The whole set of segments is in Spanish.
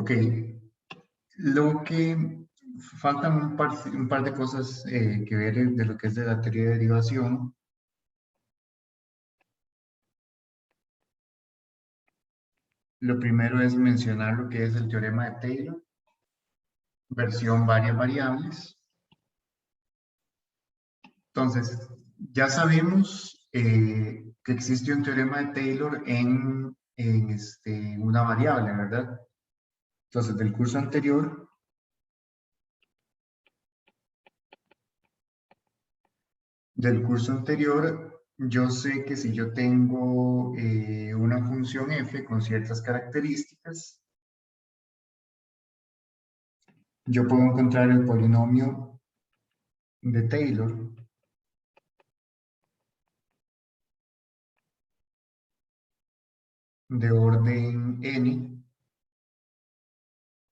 Ok, lo que faltan un par de cosas que ver de lo que es de la teoría de derivación. Lo primero es mencionar lo que es el teorema de Taylor, versión varias variables. Entonces, ya sabemos que existe un teorema de Taylor en una variable, ¿verdad? Entonces, del curso anterior, yo sé que si yo tengo una función f con ciertas características, yo puedo encontrar el polinomio de Taylor de orden n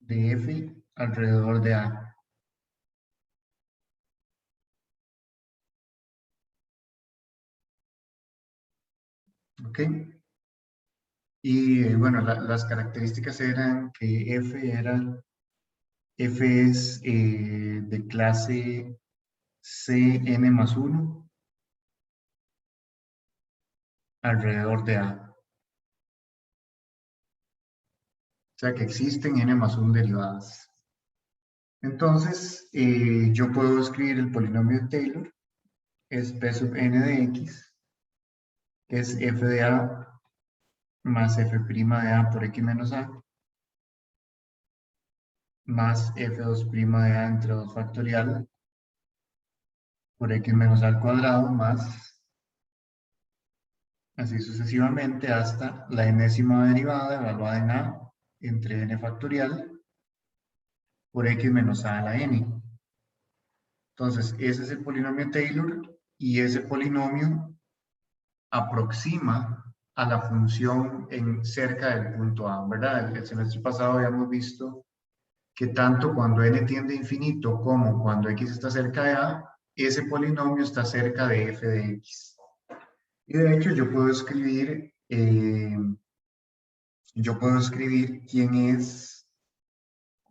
de f alrededor de a. ¿Ok? Y bueno, las características eran que f es de clase Cn más 1 alrededor de a. O sea que existen n más 1 derivadas. Entonces, yo puedo escribir el polinomio de Taylor, es p sub n de x, que es f de a más f' de a por x menos a, más f2' de a entre 2 factorial por x menos a al cuadrado, más así sucesivamente hasta la enésima derivada evaluada en a entre n factorial por x menos a la n. Entonces, ese es el polinomio Taylor y ese polinomio aproxima a la función en cerca del punto A, ¿verdad? El semestre pasado habíamos visto que tanto cuando n tiende a infinito como cuando x está cerca de A, ese polinomio está cerca de f de x. Y de hecho yo puedo escribir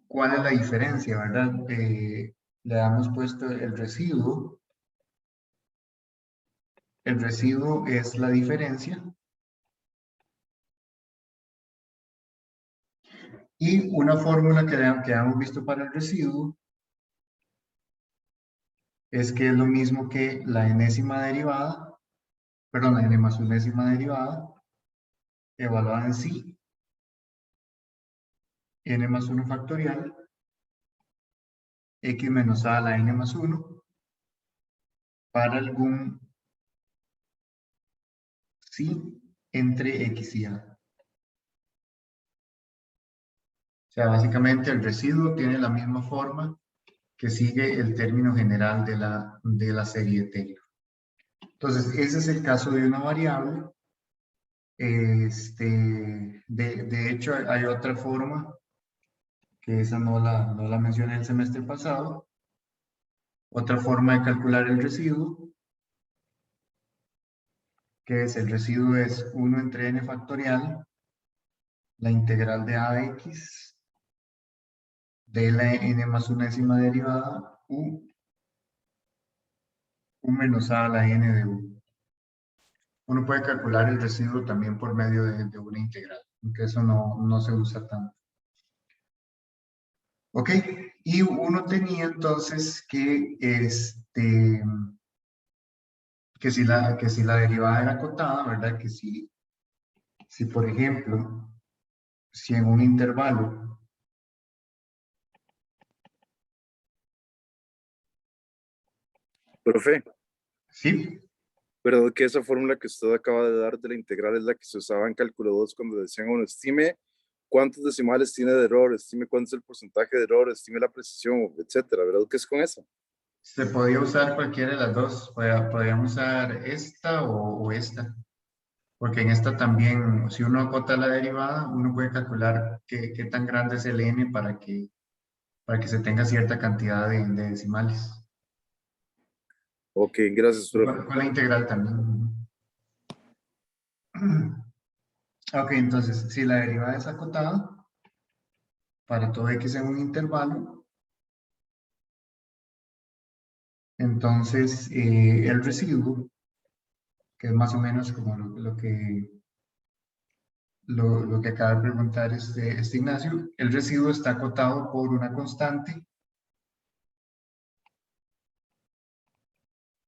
cuál es la diferencia, ¿verdad? Le hemos puesto el residuo. El residuo es la diferencia. Y una fórmula que hemos visto para el residuo es que es lo mismo que la enésima derivada, perdón, la n más unésima derivada, evaluada en sí, n más 1 factorial, x menos a la n más 1, para algún sí entre x y a. O sea, básicamente el residuo tiene la misma forma que sigue el término general de la serie de Taylor. Entonces, ese es el caso de una variable. De hecho, hay otra forma, que esa no la mencioné el semestre pasado. Otra forma de calcular el residuo, que es el residuo es 1 entre n factorial, la integral de a de x, de la n más unésima derivada, u menos a la n de u. Uno puede calcular el residuo también por medio de una integral, aunque eso no se usa tanto. Ok, y uno tenía entonces que si la derivada era acotada, ¿verdad? Que si por ejemplo, si en un intervalo, Profe, sí, ¿verdad que esa fórmula que usted acaba de dar de la integral es la que se usaba en cálculo 2 cuando decían, bueno, estime cuántos decimales tiene de error, estime cuánto es el porcentaje de error, estime la precisión, etcétera? ¿Verdad que es con eso? se podía usar cualquiera de las dos, podíamos usar esta o esta, porque en esta también, si uno acota la derivada, uno puede calcular qué tan grande es el n para que se tenga cierta cantidad de decimales. Ok, gracias, profe. Con la integral también. Ok, entonces, si la derivada es acotada, para todo x en un intervalo, entonces el residuo, que es más o menos como lo que acaba de preguntar este Ignacio, el residuo está acotado por una constante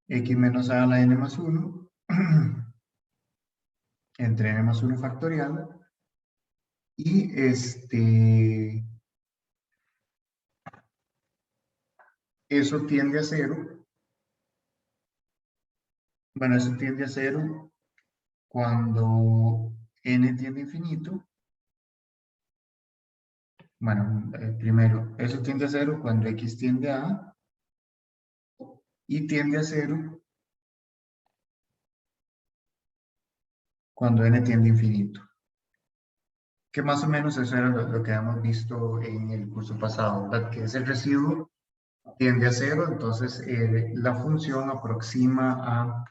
x menos a la n más 1 entre n más 1 factorial, y eso tiende a cero. Bueno, eso tiende a cero cuando n tiende a infinito. Bueno, primero, eso tiende a cero cuando x tiende a A, y tiende a cero cuando n tiende a infinito. Que más o menos eso era lo que habíamos visto en el curso pasado, ¿verdad? Que es el residuo tiende a cero, entonces la función aproxima a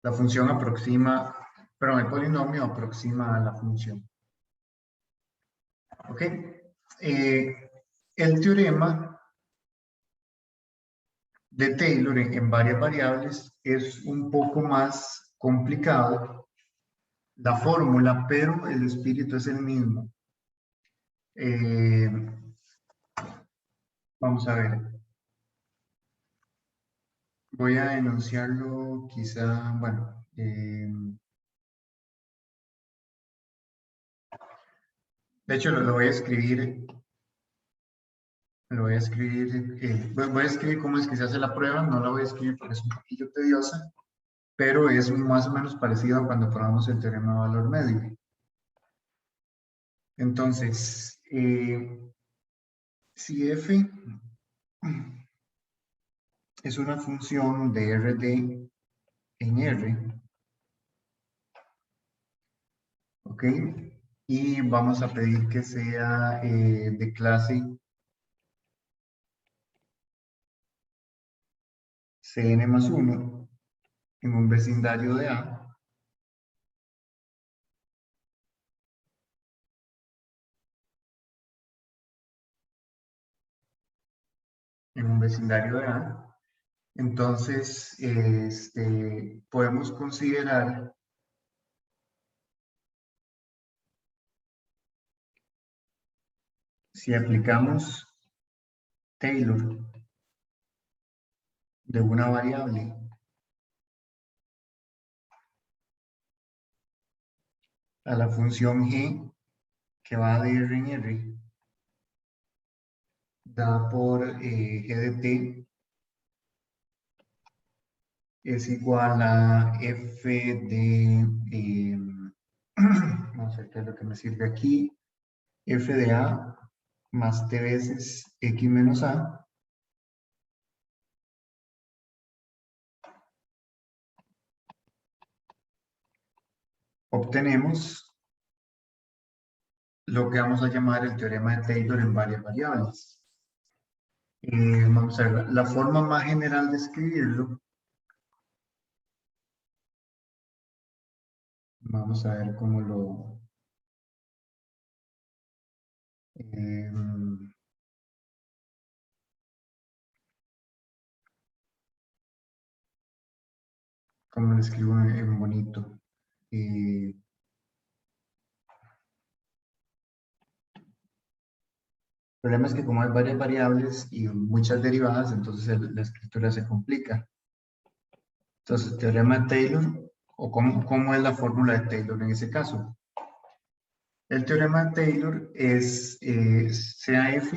la función aproxima, perdón, el polinomio aproxima a la función. ¿Ok? El teorema de Taylor en varias variables es un poco más complicado la fórmula, pero el espíritu es el mismo. Vamos a ver. Voy a enunciarlo quizá, bueno, de hecho lo voy a escribir, voy a escribir cómo es que se hace la prueba, no la voy a escribir porque es un poquillo tediosa, pero es más o menos parecido a cuando probamos el teorema de valor medio. Entonces, si f es una función de Rd en R, ¿ok? Y vamos a pedir que sea de clase Cn más 1 en un vecindario de A, en un vecindario de A, entonces podemos considerar si aplicamos Taylor de una variable a la función g que va de R en R, da por g de t es igual a f de, vamos a ver qué es lo que me sirve aquí, f de a más t veces x menos a, obtenemos lo que vamos a llamar el teorema de Taylor en varias variables. Vamos a ver, la forma más general de escribirlo, vamos a ver cómo eh, cómo lo escribo en bonito. El problema es que como hay varias variables y muchas derivadas, entonces la escritura se complica. Entonces, teorema de Taylor, o cómo es la fórmula de Taylor en ese caso. El teorema de Taylor es CAF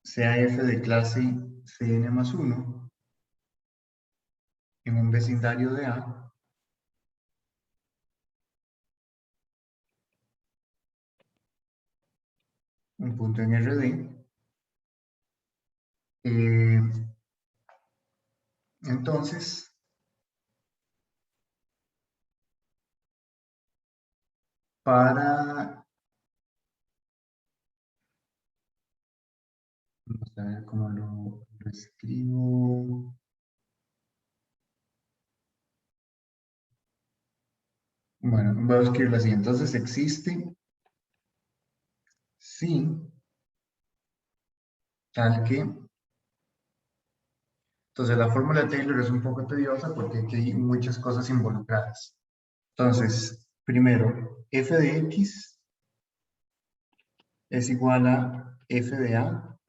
de clase Cn más 1 en un vecindario de A, un punto en Rd. Eh, entonces, para, vamos a ver cómo lo escribo. Bueno, voy a escribirlo así. Entonces existe sí, tal que. Entonces la fórmula de Taylor es un poco tediosa porque aquí hay muchas cosas involucradas. Entonces, primero, f de x es igual a f de a,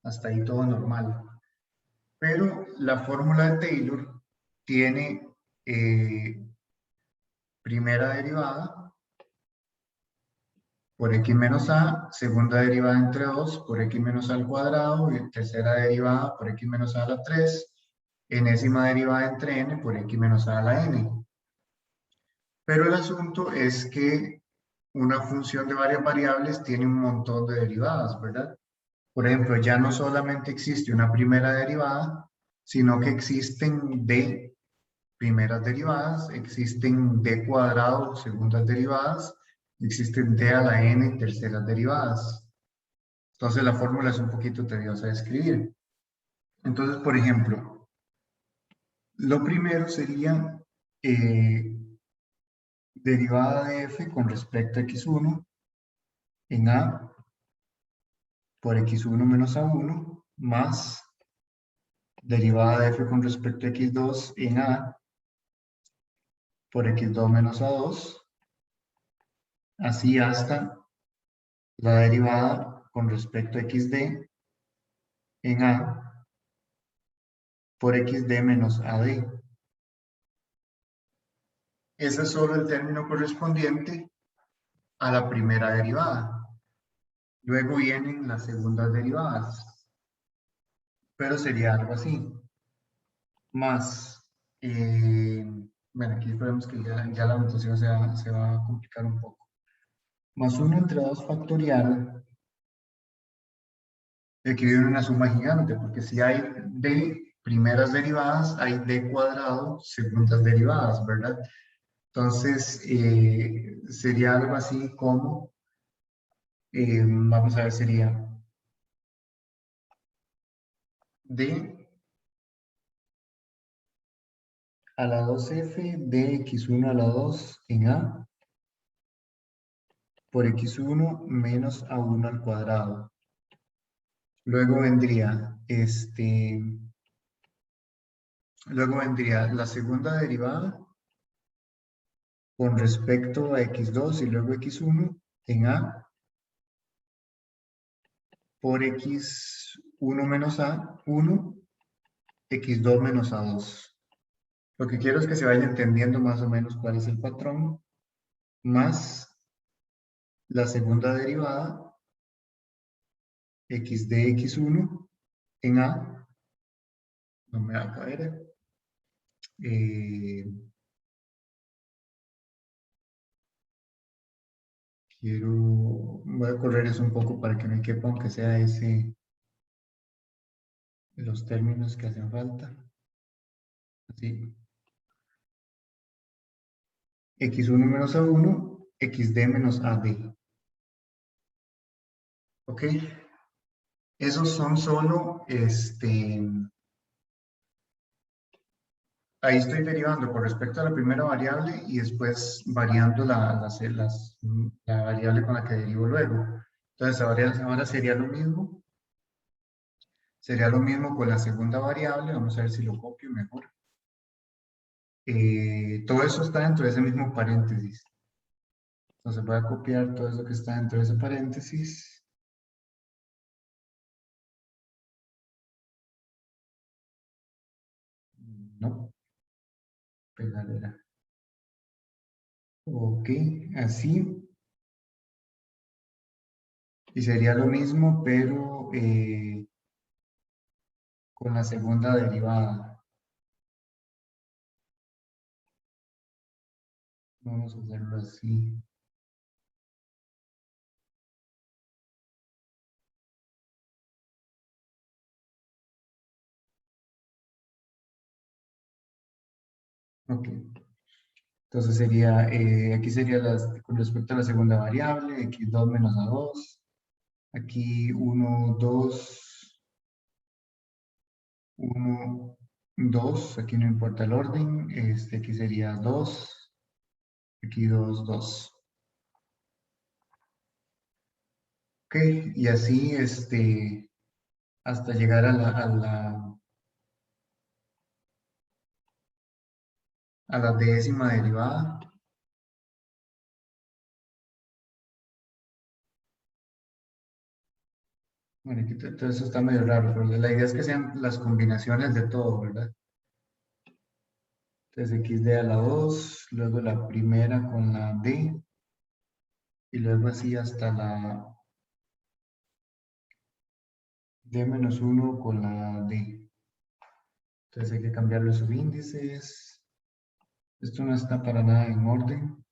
hasta ahí todo normal. Pero la fórmula de Taylor tiene primera derivada por x menos a, segunda derivada entre 2 por x menos a al cuadrado, y tercera derivada por x menos a a la 3, enésima derivada entre n por x menos a la n. Pero el asunto es que una función de varias variables tiene un montón de derivadas, ¿verdad? Por ejemplo, ya no solamente existe una primera derivada, sino que existen d primeras derivadas, existen d cuadrado segundas derivadas, existen d a la n terceras derivadas. Entonces la fórmula es un poquito tediosa de escribir. Entonces, por ejemplo, lo primero sería derivada de f con respecto a x1 en a por x1 menos a1 más derivada de f con respecto a x2 en a por x2 menos a2, así hasta la derivada con respecto a xd en a por xd menos ad. Ese es solo el término correspondiente a la primera derivada. Luego vienen las segundas derivadas, pero sería algo así. Más, bueno, aquí vemos que ya la notación se va a complicar un poco. Más 1 entre 2 factorial, aquí viene una suma gigante, porque si hay d primeras derivadas, hay d cuadrado segundas derivadas, ¿verdad? Entonces, sería algo así como, vamos a ver, sería d a la 2f de x1 a la 2 en a por x1 menos a1 al cuadrado. Luego vendría, luego vendría la segunda derivada con respecto a x2 y luego x1 en a por x1 menos a1, x2 menos a2. Lo que quiero es que se vaya entendiendo más o menos cuál es el patrón, más la segunda derivada, x de x1 en a, no me va a caer, voy a correr eso un poco para que me quepa, aunque sea los términos que hacen falta. Así. x1 menos a1, xd menos ad. ¿Ok? Esos son solo, ahí estoy derivando con respecto a la primera variable y después variando la variable con la que derivo luego. Entonces ahora sería lo mismo con la segunda variable. Vamos a ver si lo copio mejor. Todo eso está dentro de ese mismo paréntesis. Entonces voy a copiar todo eso que está dentro de ese paréntesis. No, pegadera. Ok, así. Y sería lo mismo, pero con la segunda derivada. Vamos a hacerlo así. Ok. Entonces sería, aquí sería con respecto a la segunda variable, x2 menos a2. Aquí 1, 2, 1, 2. Aquí no importa el orden. Aquí sería 2. aquí 2, 2. Ok, y así hasta llegar a la décima derivada. Bueno, aquí todo eso está medio raro, pero la idea es que sean las combinaciones de todo, ¿verdad? Entonces xd a la 2, luego la primera con la d, y luego así hasta la d-1 con la d. Entonces hay que cambiar los subíndices. Esto no está para nada en orden.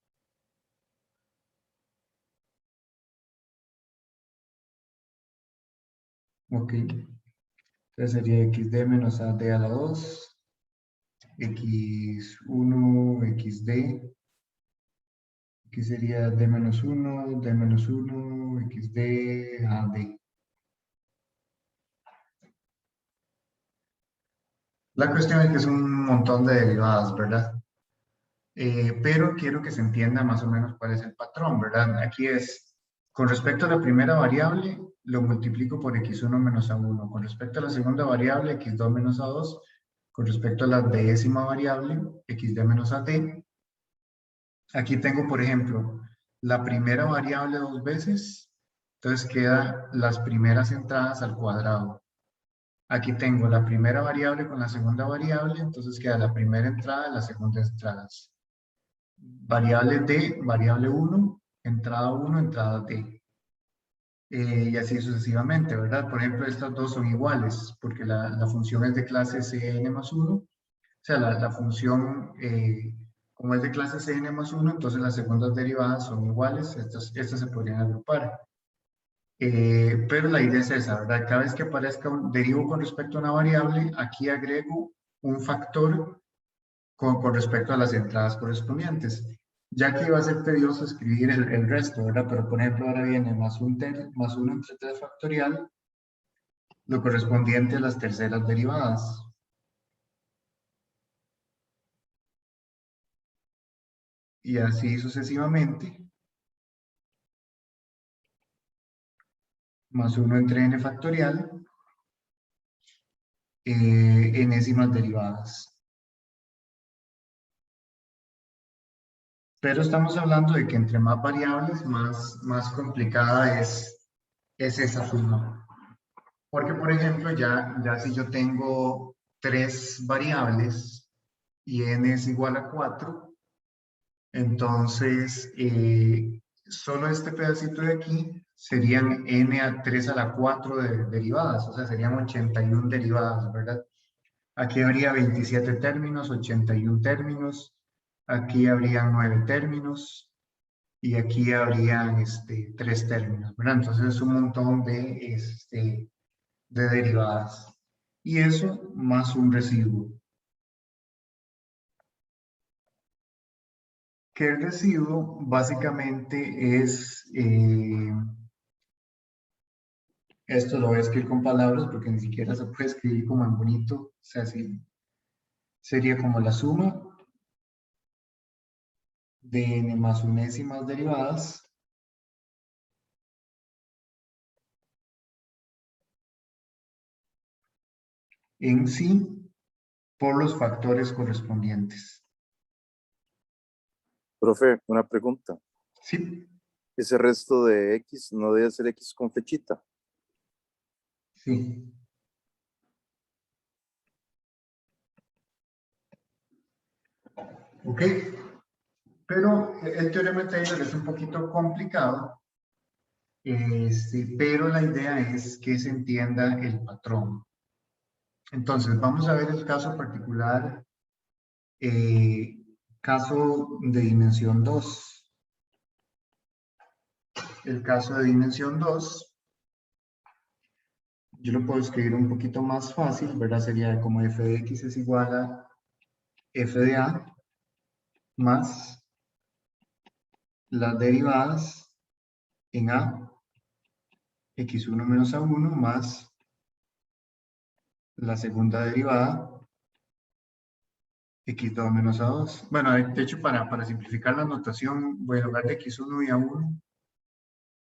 Ok. Entonces sería xd menos a d a la 2, x1, xd. Aquí sería d-1, d-1, xd a d. La cuestión es que es un montón de derivadas, ¿verdad? Pero quiero que se entienda más o menos cuál es el patrón, ¿verdad? Aquí es, con respecto a la primera variable, lo multiplico por x1 menos a1. Con respecto a la segunda variable, x2 menos a2. Con respecto a la décima variable, xd menos a t. Aquí tengo, por ejemplo, la primera variable dos veces, entonces queda las primeras entradas al cuadrado. Aquí tengo la primera variable con la segunda variable, entonces queda la primera entrada y la segunda entrada. Variable d, variable 1, entrada 1, entrada d. Y así sucesivamente, ¿verdad? Por ejemplo, estas dos son iguales, porque la función es de clase Cn más 1. O sea, la función, como es de clase Cn más 1, entonces las segundas derivadas son iguales, estas se podrían agrupar. Pero la idea es esa, ¿verdad? Cada vez que aparezca un derivo con respecto a una variable, aquí agrego un factor con respecto a las entradas correspondientes. Ya que va a ser tedioso escribir el resto, ¿verdad? Pero por ejemplo ahora viene más 1 entre 3 factorial, lo correspondiente a las terceras derivadas. Y así sucesivamente, más 1 entre n factorial, enésimas derivadas. Pero estamos hablando de que entre más variables, más complicada es esa suma. Porque, por ejemplo, ya si yo tengo 3 variables y n es igual a 4, entonces solo este pedacito de aquí serían n a 3 a la 4 derivadas, o sea, serían 81 derivadas, ¿verdad? Aquí habría 27 términos, 81 términos, aquí habrían 9 términos y aquí habrían 3 términos, ¿verdad? Entonces es un montón de derivadas. Y eso más un residuo. Que el residuo básicamente es, esto lo voy a escribir con palabras porque ni siquiera se puede escribir como en bonito, o sea, sí, sería como la suma de n más unésimas derivadas en sí por los factores correspondientes. Profe, una pregunta. Sí, Ese resto de X no debe ser X con flechita. sí. Ok, pero el teorema de Taylor es un poquito complicado, pero la idea es que se entienda el patrón. Entonces, vamos a ver el caso particular, caso de dimensión 2. El caso de dimensión 2, yo lo puedo escribir un poquito más fácil, ¿verdad? Sería como f de x es igual a f de a más las derivadas en a, x1 menos a1 más la segunda derivada x2 menos a2. Bueno, de hecho, para simplificar la notación, voy a lugar de x1 y a1,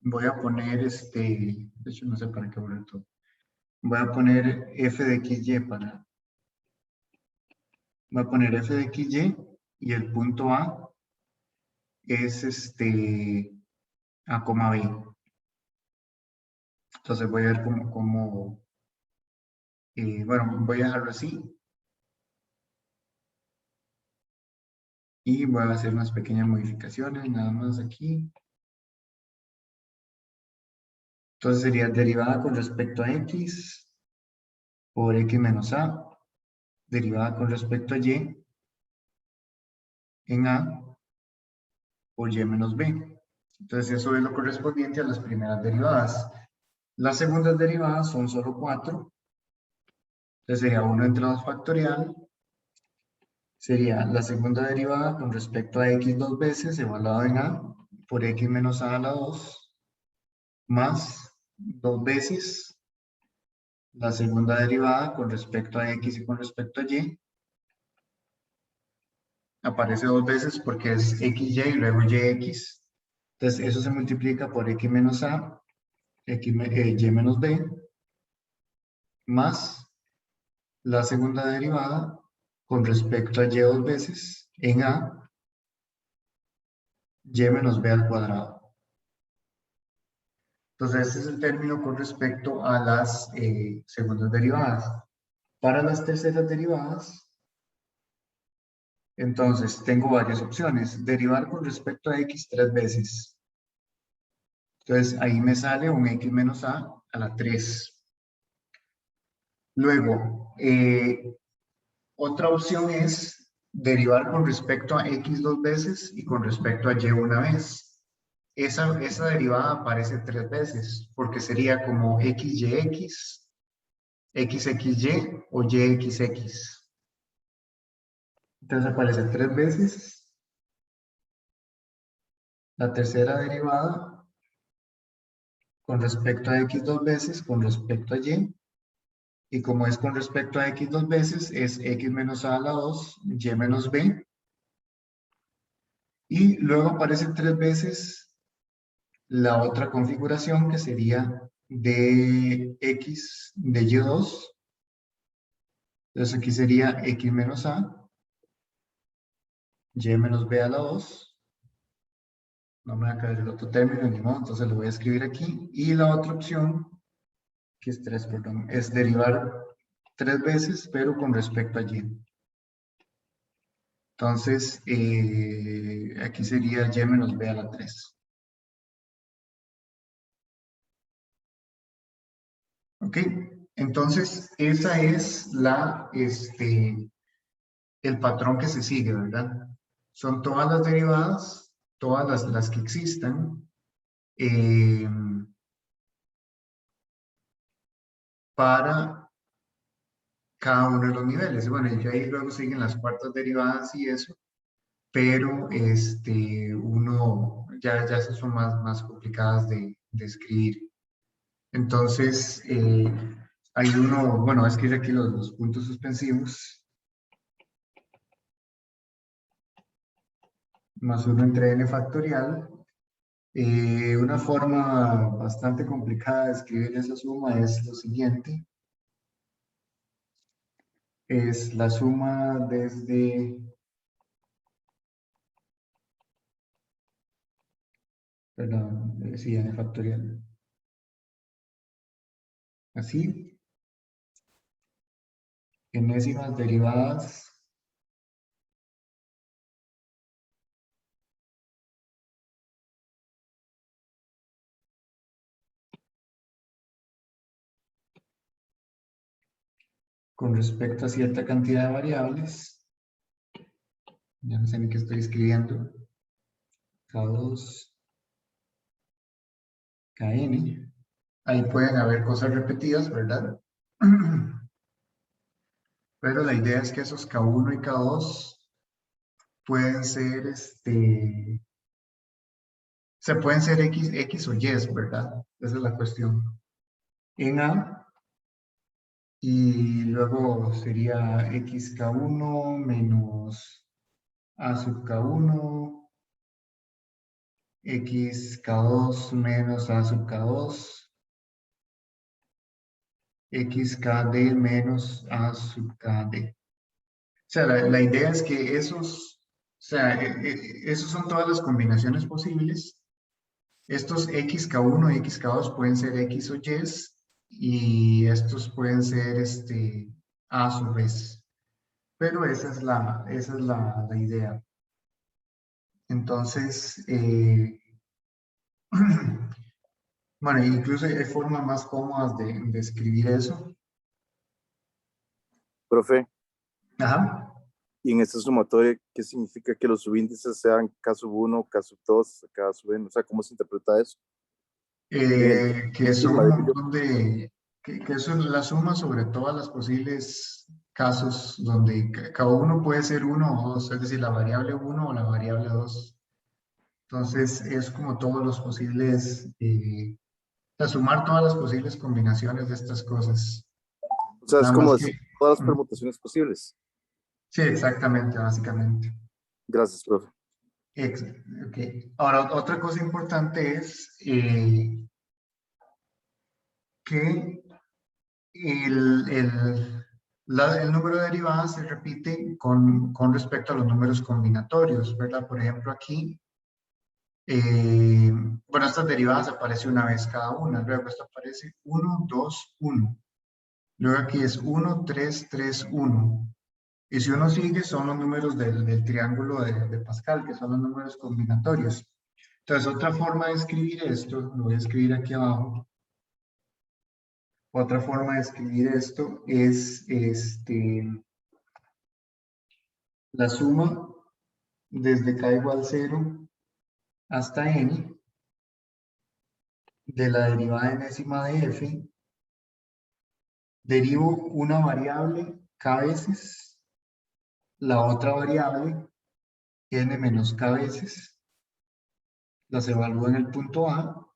voy a poner de hecho, no sé para qué poner todo. Voy a poner f de xy voy a poner f de xy y el punto A es A, B. Entonces voy a ver bueno, voy a dejarlo así. Y voy a hacer unas pequeñas modificaciones, nada más aquí. Entonces sería derivada con respecto a x por x menos a, derivada con respecto a y en a por y menos b. Entonces eso es lo correspondiente a las primeras derivadas. Las segundas derivadas son solo 4. Entonces sería 1 entre 2 factorial. Sería la segunda derivada con respecto a x dos veces evaluado en a por x menos a la 2 más 2 veces la segunda derivada con respecto a x y con respecto a y. Aparece 2 veces porque es xy y luego yx. Entonces eso se multiplica por x menos a, y menos b, más la segunda derivada con respecto a y dos veces en a, y menos b al cuadrado. Entonces este es el término con respecto a las segundas derivadas. Para las terceras derivadas, entonces tengo varias opciones. Derivar con respecto a x 3 veces. Entonces ahí me sale un x menos a la 3. Luego, otra opción es derivar con respecto a x dos veces y con respecto a y una vez. Esa derivada aparece 3 veces porque sería como xyx, xxy o yxx. Entonces aparece 3 veces. La tercera derivada con respecto a x dos veces con respecto a y. Y como es con respecto a x dos veces, es x menos a la 2, y menos b. Y luego aparece 3 veces la otra configuración que sería de x de y2. Entonces aquí sería x menos a, y menos b a la 2. No me va a caer el otro término, ni modo, entonces lo voy a escribir aquí. Y la otra opción, que es 3, perdón, es derivar 3 veces, pero con respecto a y. Entonces, aquí sería y menos b a la 3. ¿Ok? Entonces, esa es el patrón que se sigue, ¿verdad? Son todas las derivadas, todas las que existan, para cada uno de los niveles. Bueno, y ahí luego siguen las cuartas derivadas y eso, pero ya esas son más complicadas de escribir. Entonces, hay bueno, voy a escribir aquí los puntos suspensivos. Más 1 entre n factorial. Una forma bastante complicada de escribir esa suma es lo siguiente. Es la suma desde... Perdón, sí, n factorial. Así. Enésimas derivadas con respecto a cierta cantidad de variables. Ya no sé ni qué estoy escribiendo. K2, Kn. Ahí pueden haber cosas repetidas, ¿verdad? Pero la idea es que esos K1 y K2 pueden ser, se pueden ser X o Y, ¿verdad? Esa es la cuestión. En A Y luego sería xk1 menos a sub k1, xk2 menos a sub k2, xkd menos a sub kd. O sea, la idea es que esos son todas las combinaciones posibles. Estos xk1 y xk2 pueden ser x o y estos pueden ser a su vez. Pero esa es la idea. Entonces, bueno, incluso hay formas más cómodas de escribir eso. Profe, Ajá. y en esta sumatoria, ¿qué significa que los subíndices sean K sub 1, K sub 2, K sub n? O sea, ¿cómo se interpreta eso? En el Que son sigma, un digo yo. montón que eso es la suma sobre todas las posibles casos donde cada uno puede ser uno o dos, es decir, la variable uno o la variable dos. Entonces, es como todos los posibles, sumar todas las posibles combinaciones de estas cosas. O sea, es Nada como más que, decir todas las mm, permutaciones posibles. sí, exactamente, básicamente. Gracias, profe. Ex- ok. Ahora, otra cosa importante es que el número de derivadas se repite con respecto a los números combinatorios, ¿verdad? Por ejemplo, aquí, bueno, estas derivadas aparecen una vez cada una, luego esto aparece 1, 2, 1. Luego aquí es 1, 3, 3, 1. Y si uno sigue, son los números del triángulo de Pascal, que son los números combinatorios. Entonces, otra forma de escribir esto, lo voy a escribir aquí abajo. Otra forma de escribir esto es la suma desde k igual 0 hasta n de la derivada enésima de f. Derivo una variable k veces, la otra variable n menos k veces, las evalúo en el punto A,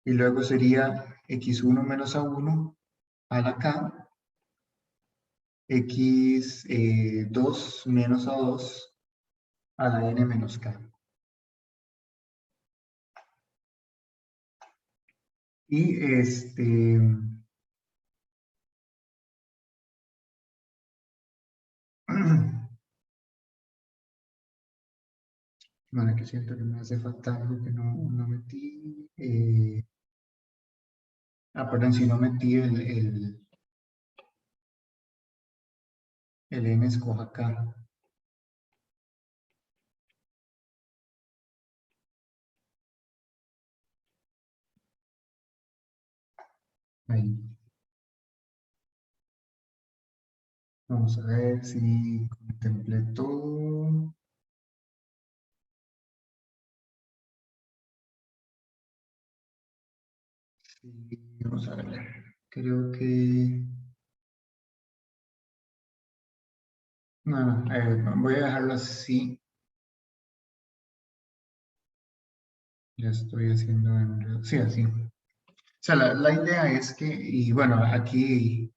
y luego sería x1 menos a1 a la k, x2 menos a2 a la n menos k. Y bueno, que siento que me hace falta algo que no metí. Perdón, si no metí el n escoja acá. Ahí. Vamos a ver si contemplé todo. Sí, vamos a ver. Creo que... No, voy a dejarlo así. Ya estoy haciendo en... Sí, así. O sea, la idea es que, y bueno, aquí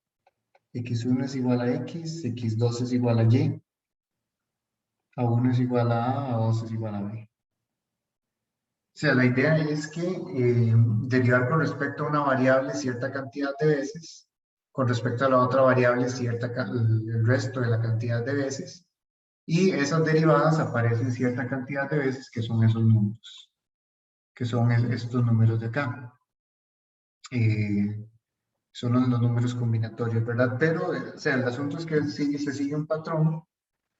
x1 es igual a x, x2 es igual a y, a1 es igual a 2 es igual a b. O sea, la idea es que derivar con respecto a una variable cierta cantidad de veces, con respecto a la otra variable el resto de la cantidad de veces, y esas derivadas aparecen cierta cantidad de veces, que son esos números, que son estos números de acá. Son los números combinatorios, ¿verdad? Pero, o sea, el asunto es que se sigue un patrón.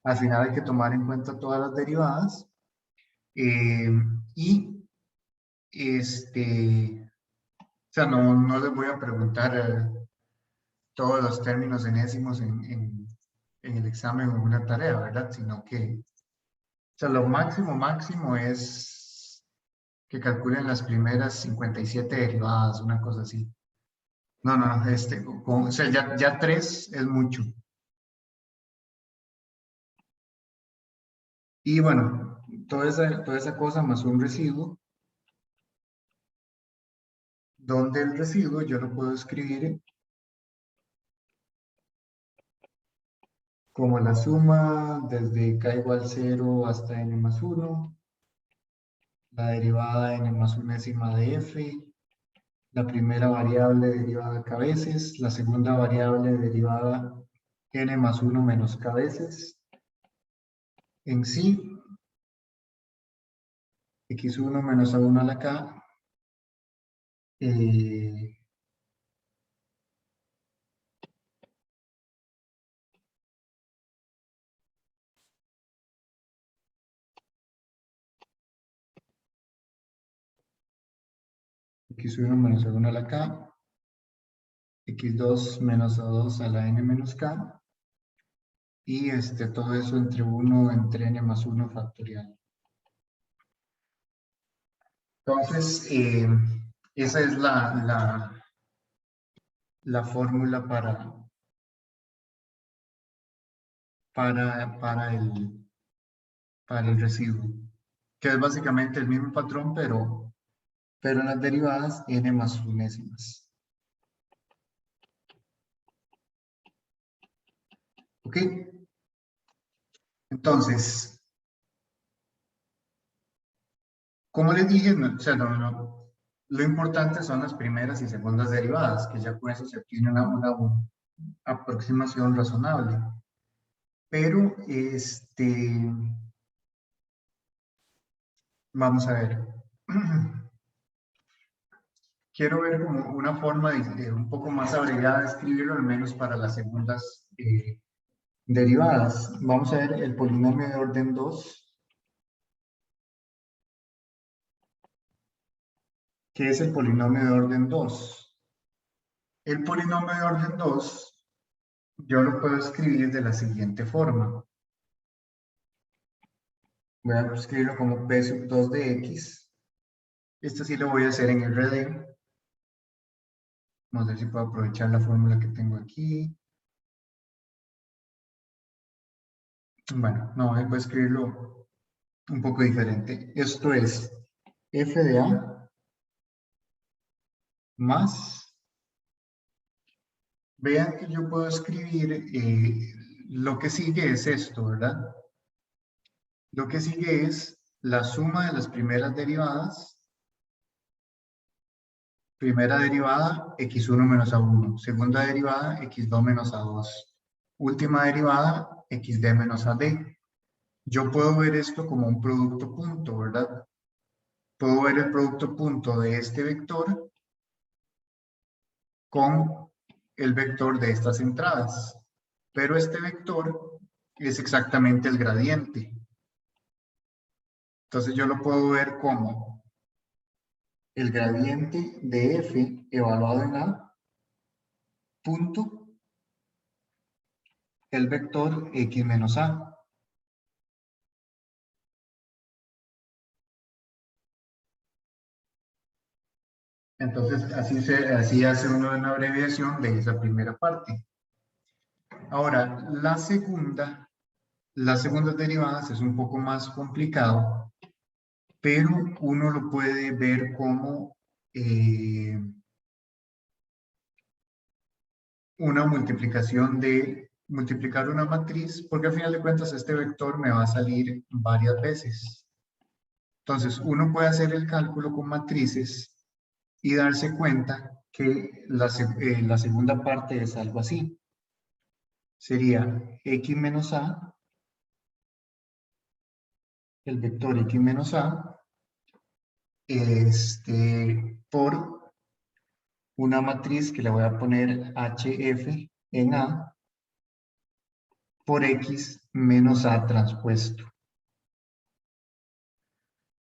Al final hay que tomar en cuenta todas las derivadas. eh, y o sea, no les voy a preguntar todos los términos enésimos en el examen o en una tarea, ¿verdad? Sino que, o sea, lo máximo es que calculen las primeras 57 derivadas, una cosa así. No, o sea, ya 3 es mucho. Y bueno, toda esa cosa más un residuo, donde el residuo yo lo puedo escribir como la suma desde k igual 0 hasta n más 1, la derivada de n más unésima de f, la primera variable derivada k veces, la segunda variable derivada n más 1 menos k veces, en sí, x1 menos a1 a la k, x1 menos a1 a la k, x2 menos a2 a la n menos k, y todo eso entre 1 entre n más 1 factorial. Entonces, esa es la fórmula para el residuo, que es básicamente el mismo patrón, pero en las derivadas n más unésimas. ¿Ok? Entonces, como les dije, lo importante son las primeras y segundas derivadas, que ya con eso se obtiene una aproximación razonable. Pero, vamos a ver. Quiero ver como una forma un poco más abreviada de escribirlo, al menos para las segundas derivadas. Vamos a ver el polinomio de orden 2. ¿Qué es el polinomio de orden 2? El polinomio de orden 2, yo lo puedo escribir de la siguiente forma. Voy a escribirlo como p sub 2 de x. Esto sí lo voy a hacer en RD. Vamos a ver si puedo aprovechar la fórmula que tengo aquí. Bueno, no, voy a escribirlo un poco diferente. Esto es f de a más. Vean que yo puedo escribir, lo que sigue es esto, ¿verdad? Lo que sigue es la suma de las primeras derivadas. Primera derivada, x1 menos a1. Segunda derivada, x2 menos a2. Última derivada, xd menos ad. Yo puedo ver esto como un producto punto, ¿verdad? Puedo ver el producto punto de este vector con el vector de estas entradas. Pero este vector es exactamente el gradiente. Entonces yo lo puedo ver como el gradiente de f evaluado en a punto el vector x menos a. Entonces así hace uno una abreviación de esa primera parte. Ahora, las segundas derivadas es un poco más complicado, pero uno lo puede ver como una multiplicación de multiplicar una matriz, porque al final de cuentas este vector me va a salir varias veces. Entonces, uno puede hacer el cálculo con matrices y darse cuenta que la segunda parte es algo así. Sería x menos a, el vector x menos a, por una matriz que le voy a poner hf en a, por x menos a transpuesto.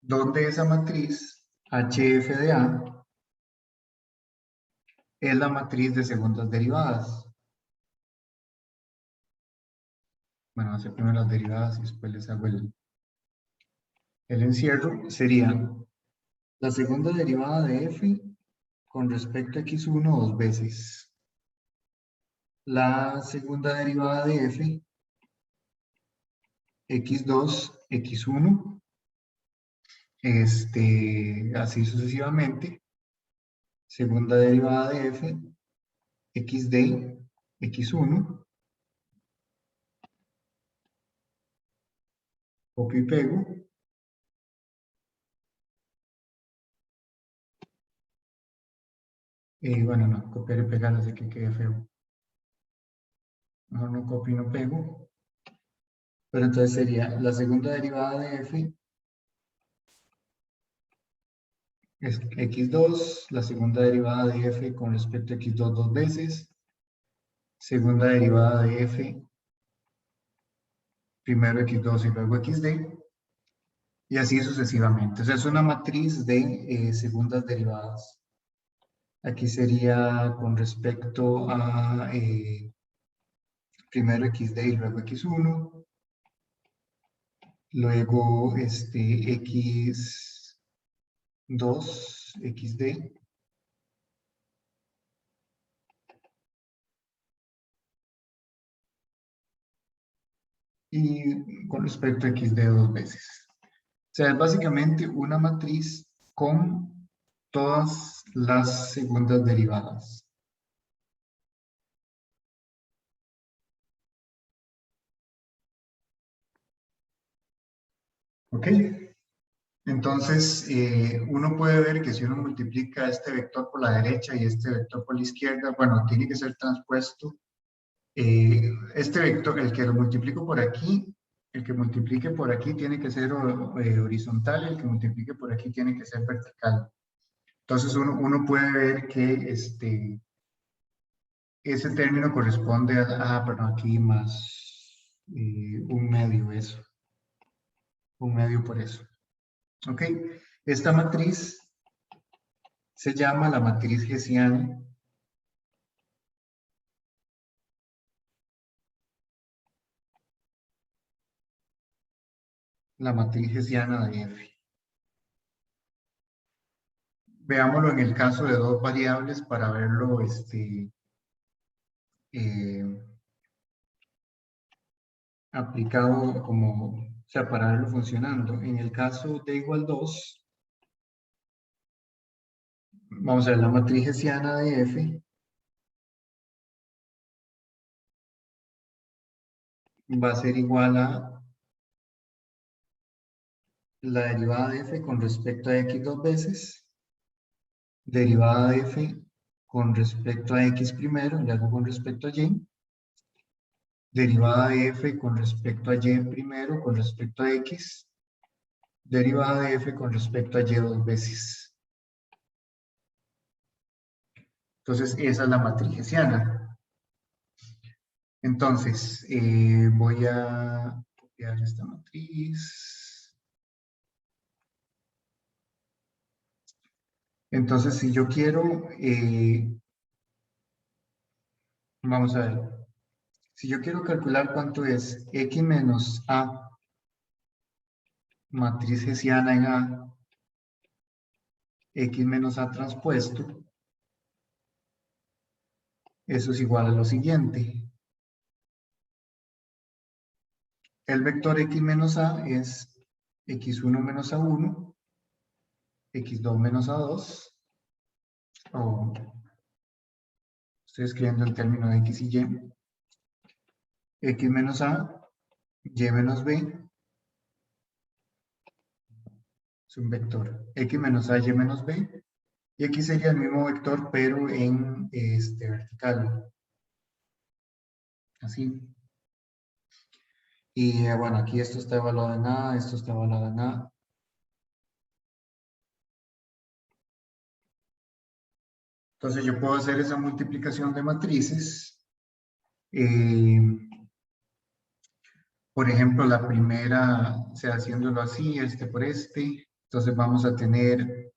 Donde esa matriz, hf de a, es la matriz de segundas derivadas. Bueno, hacer primero las derivadas y después les hago el encierro. Sería la segunda derivada de f con respecto a x1 dos veces. La segunda derivada de f, x2, x1, así sucesivamente. Segunda derivada de f, xd, x1. Copio y pego. Bueno, no, copiar y pegar hace que quede feo. Mejor no copio y no pego. Pero entonces sería la segunda derivada de f es x2, la segunda derivada de f con respecto a x2 dos veces, segunda derivada de f, primero x2 y luego xd, y así sucesivamente. O sea, es una matriz de segundas derivadas. Aquí sería con respecto a primero xd y luego x1, luego x2, xd, y con respecto a xd dos veces. O sea, es básicamente una matriz con todas las segundas derivadas. ¿Ok? Entonces, uno puede ver que si uno multiplica este vector por la derecha y este vector por la izquierda, bueno, tiene que ser transpuesto. Este vector, el que lo multiplico por aquí, el que multiplique por aquí tiene que ser horizontal y el que multiplique por aquí tiene que ser vertical. Entonces, uno puede ver que ese término corresponde a, perdón, aquí más un medio, eso. Un medio por eso. ¿Ok? Esta matriz se llama la matriz hessiana. La matriz hessiana de F. Veámoslo en el caso de dos variables para verlo aplicado como, o sea, para verlo funcionando. En el caso de igual 2, vamos a ver la matriz hessiana de F va a ser igual a la derivada de F con respecto a X dos veces, derivada de F con respecto a X primero, y luego con respecto a Y, derivada de F con respecto a Y primero, con respecto a X, derivada de F con respecto a Y dos veces. Entonces, esa es la matriz hessiana. Entonces, voy a copiar esta matriz. Entonces, si yo quiero, vamos a ver, si yo quiero calcular cuánto es X menos A, matriz hessiana en A, X menos A transpuesto, eso es igual a lo siguiente. El vector X menos A es X1 menos A1, X2 menos A2, o estoy escribiendo en términos de X y Y, X menos A, Y menos B, es un vector, X menos A, Y menos B, y X sería el mismo vector, pero en vertical, así. Y bueno, aquí esto está evaluado en A, esto está evaluado en A. Entonces yo puedo hacer esa multiplicación de matrices. Por ejemplo, la primera, o sea, haciéndolo así, este por este. Entonces vamos a tener,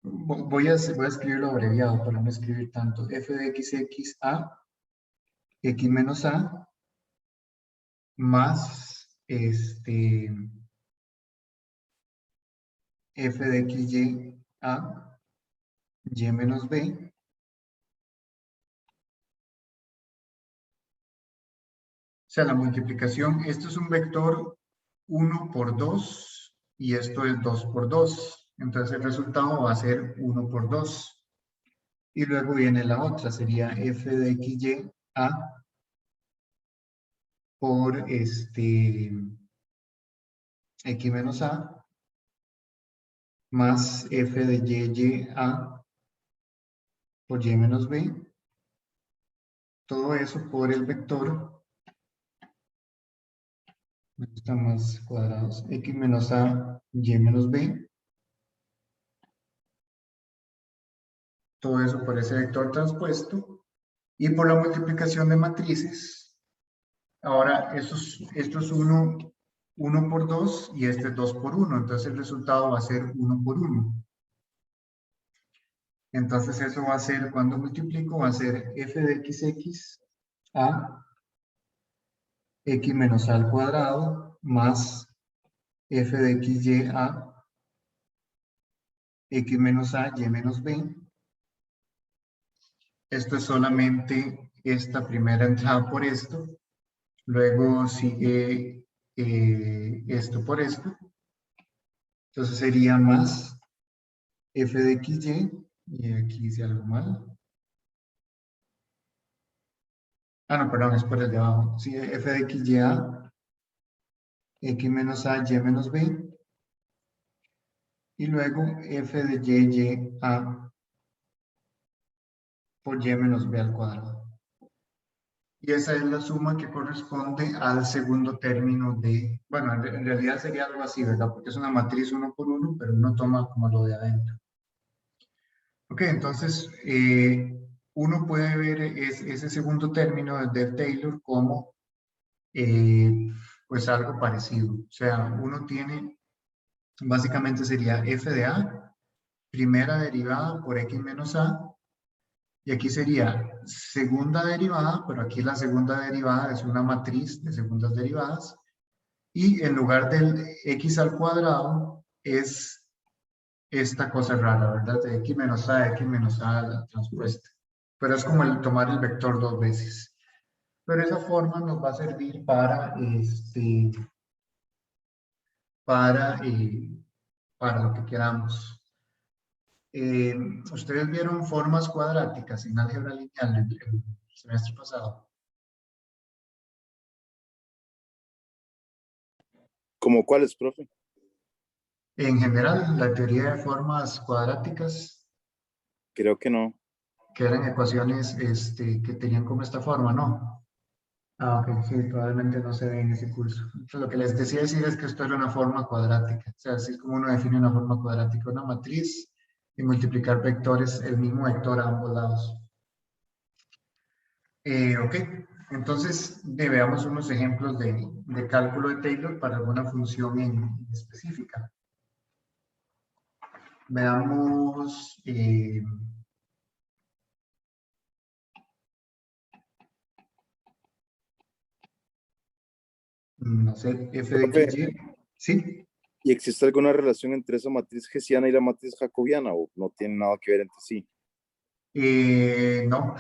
voy a escribirlo abreviado para no escribir tanto. F de x a, x menos a, más f de xy a, y menos b, o sea, la multiplicación, esto es un vector 1 por 2 y esto es 2 por 2. Entonces el resultado va a ser 1 por 2. Y luego viene la otra, sería f de xy a por x menos a más f de y a por y menos b. Todo eso por el vector, están más cuadrados, x menos a, y menos b. Todo eso por ese vector transpuesto. Y por la multiplicación de matrices, ahora esto es 1 por 2 y este es 2 por 1. Entonces el resultado va a ser 1 por 1. Entonces eso va a ser, cuando multiplico, va a ser f de xx a x menos a al cuadrado más f de xy a x menos a y menos b. Esto es solamente esta primera entrada por esto. Luego sigue esto por esto. Entonces sería más f de xy, y aquí hice algo mal. Ah, no, perdón, es por el de abajo. Sí, f de xy a, x menos a, y menos b. Y luego f de y a por y menos b al cuadrado. Y esa es la suma que corresponde al segundo término de, bueno, en realidad sería algo así, ¿verdad? Porque es una matriz 1 por 1, pero uno toma como lo de adentro. Ok, entonces uno puede ver ese segundo término de Taylor como pues algo parecido. O sea, uno tiene, básicamente sería f de a, primera derivada por x menos a, y aquí sería segunda derivada, pero aquí la segunda derivada es una matriz de segundas derivadas, y en lugar del x al cuadrado es esta cosa rara, ¿verdad? De x menos a la transpuesta. Pero es como el tomar el vector dos veces. Pero esa forma nos va a servir para lo que queramos. Ustedes vieron formas cuadráticas en álgebra lineal el semestre pasado. ¿Cómo cuáles, profe? En general, la teoría de formas cuadráticas, Creo que no. que eran ecuaciones que tenían como esta forma, ¿no? Ah, ok, sí, probablemente no se ve en ese curso. Entonces, lo que les decía decir es que esto era una forma cuadrática. O sea, así es como uno define una forma cuadrática, una matriz y multiplicar vectores, el mismo vector a ambos lados. Ok, entonces veamos unos ejemplos de cálculo de Taylor para alguna función en específica. Veamos, no sé, f de Profe, xy. Sí, ¿y existe alguna relación entre esa matriz hessiana y la matriz jacobiana o no tienen nada que ver entre sí? no.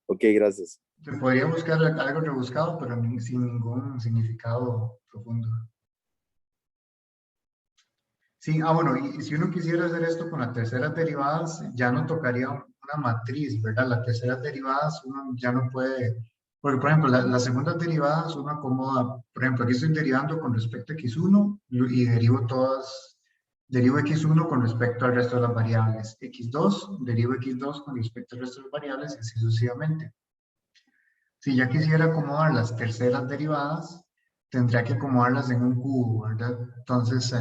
Ok, gracias. Se podría buscar algo rebuscado, pero sin ningún significado profundo. Sí, bueno, y si uno quisiera hacer esto con las terceras derivadas, ya no tocaría una matriz, ¿verdad? Las terceras derivadas uno ya no puede, porque por ejemplo, las segundas derivadas uno acomoda, por ejemplo, aquí estoy derivando con respecto a x1 y derivo x1 con respecto al resto de las variables, x2, derivo x2 con respecto al resto de las variables y así sucesivamente. Si ya quisiera acomodar las terceras derivadas, tendría que acomodarlas en un cubo, ¿verdad? Entonces,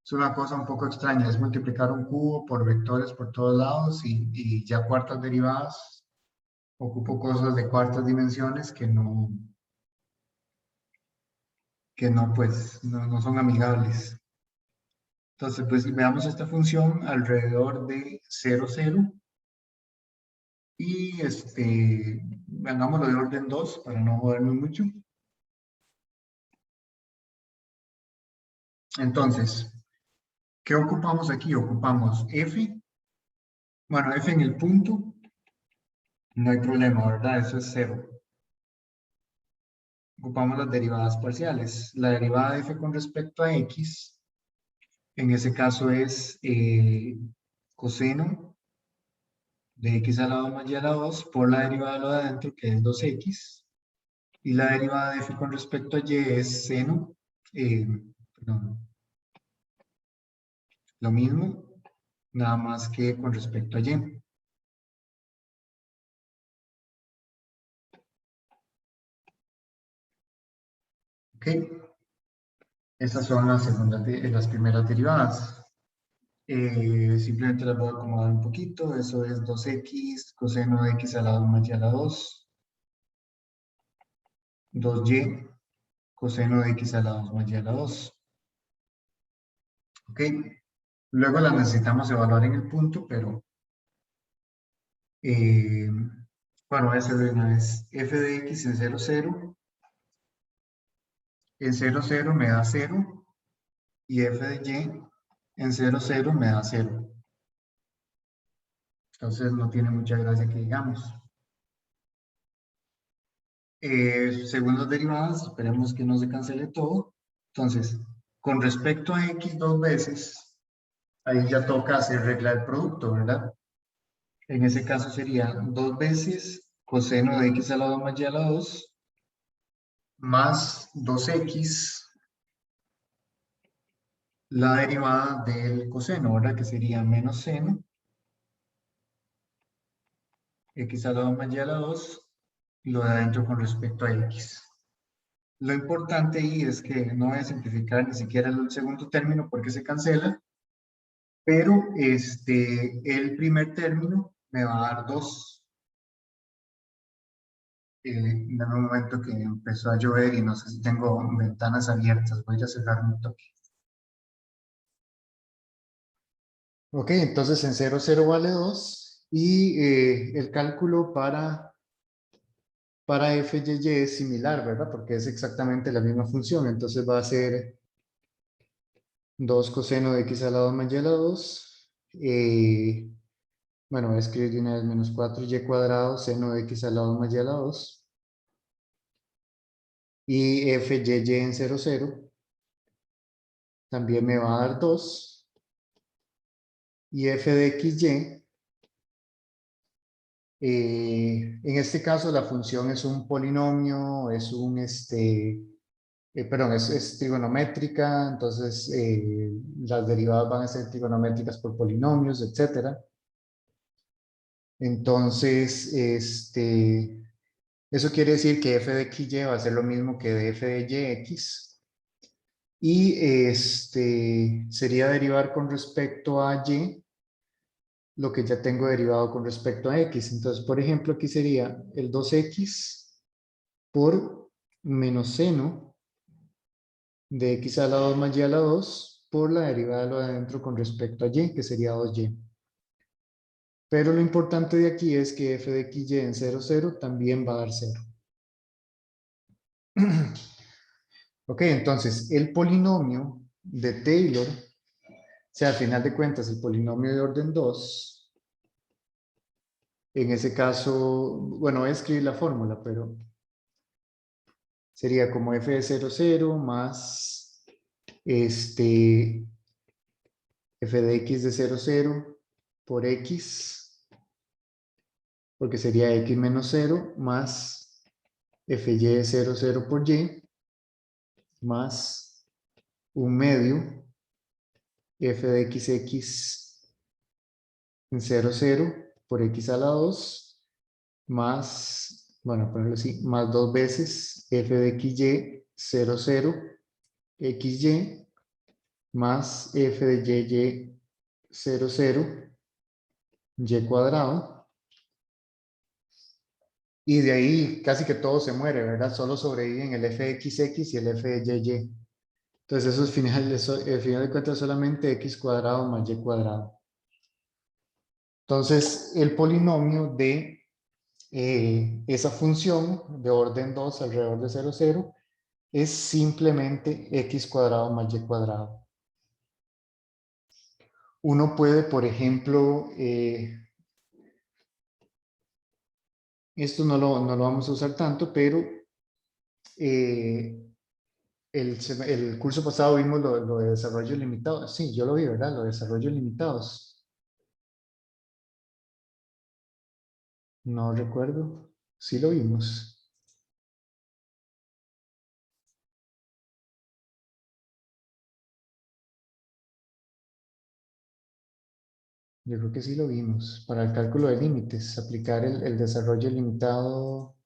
es una cosa un poco extraña, es multiplicar un cubo por vectores por todos lados y ya cuartas derivadas, ocupo cosas de cuartas dimensiones pues, no son amigables. Entonces, pues, veamos esta función alrededor de 0, 0. Y hagámoslo de orden 2 para no jodernos mucho. Entonces, ¿qué ocupamos aquí? Ocupamos f, bueno, f en el punto, no hay problema, ¿verdad? Eso es 0. Ocupamos las derivadas parciales. La derivada de f con respecto a x, en ese caso es coseno de x a la 2 más y a la 2 por la derivada de lo de adentro, que es 2x, y la derivada de f con respecto a y es seno, perdón, lo mismo, nada más que con respecto a y. ¿Ok? Estas son las primeras derivadas. Simplemente las voy a acomodar un poquito. Eso es 2x coseno de x a la 2 más y a la 2. 2y coseno de x a la 2 más y a la 2. ¿Ok? Luego las necesitamos evaluar en el punto, pero bueno, voy a hacer de una vez. F de x en 0, 0. En 0, 0 me da 0. Y f de y en 0, 0 me da 0. Entonces no tiene mucha gracia que digamos. Segundas derivadas, esperemos que no se cancele todo. Entonces, con respecto a x dos veces, ahí ya toca hacer regla del producto, ¿verdad? En ese caso sería 2 veces coseno de x a la 2 más y a la 2 más 2x la derivada del coseno, ¿verdad? Que sería menos seno x a la 2 más y a la 2 y lo de adentro con respecto a x. Lo importante ahí es que no voy a simplificar ni siquiera el segundo término porque se cancela, pero el primer término me va a dar 2. En un momento que empezó a llover y no sé si tengo ventanas abiertas, voy a cerrar un toque. Ok, entonces en 0, 0 vale 2 y el cálculo para f y y es similar, ¿verdad? Porque es exactamente la misma función, entonces va a ser 2 coseno de x a la 2 más y a la 2. Bueno, voy a escribir de una vez menos 4y cuadrado seno de x a la 2 más y a la 2. Y f y en 0, 0 también me va a dar 2. Y f de x y, en este caso la función es un polinomio, es un, perdón, es trigonométrica, entonces las derivadas van a ser trigonométricas por polinomios, etcétera. Entonces, eso quiere decir que f de x y va a ser lo mismo que de f de y x. Y sería derivar con respecto a y lo que ya tengo derivado con respecto a x. Entonces, por ejemplo, aquí sería el 2x por menos seno de x a la 2 más y a la 2 por la derivada de lo de adentro con respecto a y, que sería 2y. Pero lo importante de aquí es que f de x y en 0, 0 también va a dar 0. Ok, entonces el polinomio de Taylor, o sea, al final de cuentas el polinomio de orden 2, en ese caso, bueno, voy a escribir la fórmula, pero sería como f de 0, 0 más f de x de 0, 0 por x, porque sería x menos 0 más fy de 0, 0 por y, más un medio f de x en 0, 0 por x a la 2 más, bueno, ponerlo así, más 2 veces f de xy 0, 0 xy más f de y 0, 0 y cuadrado. Y de ahí casi que todo se muere, ¿verdad? Solo sobreviven el f de xx y el f de y. Entonces eso es al final de cuentas solamente x cuadrado más y cuadrado. Entonces el polinomio de esa función de orden 2 alrededor de 0, 0 es simplemente x cuadrado más y cuadrado. Uno puede, por ejemplo, esto no lo vamos a usar tanto, pero el curso pasado vimos lo de desarrollo limitado. Sí, yo lo vi, ¿verdad? Lo de desarrollo limitados. No recuerdo. Sí lo vimos. Yo creo que sí lo vimos. Para el cálculo de límites, aplicar el desarrollo limitado.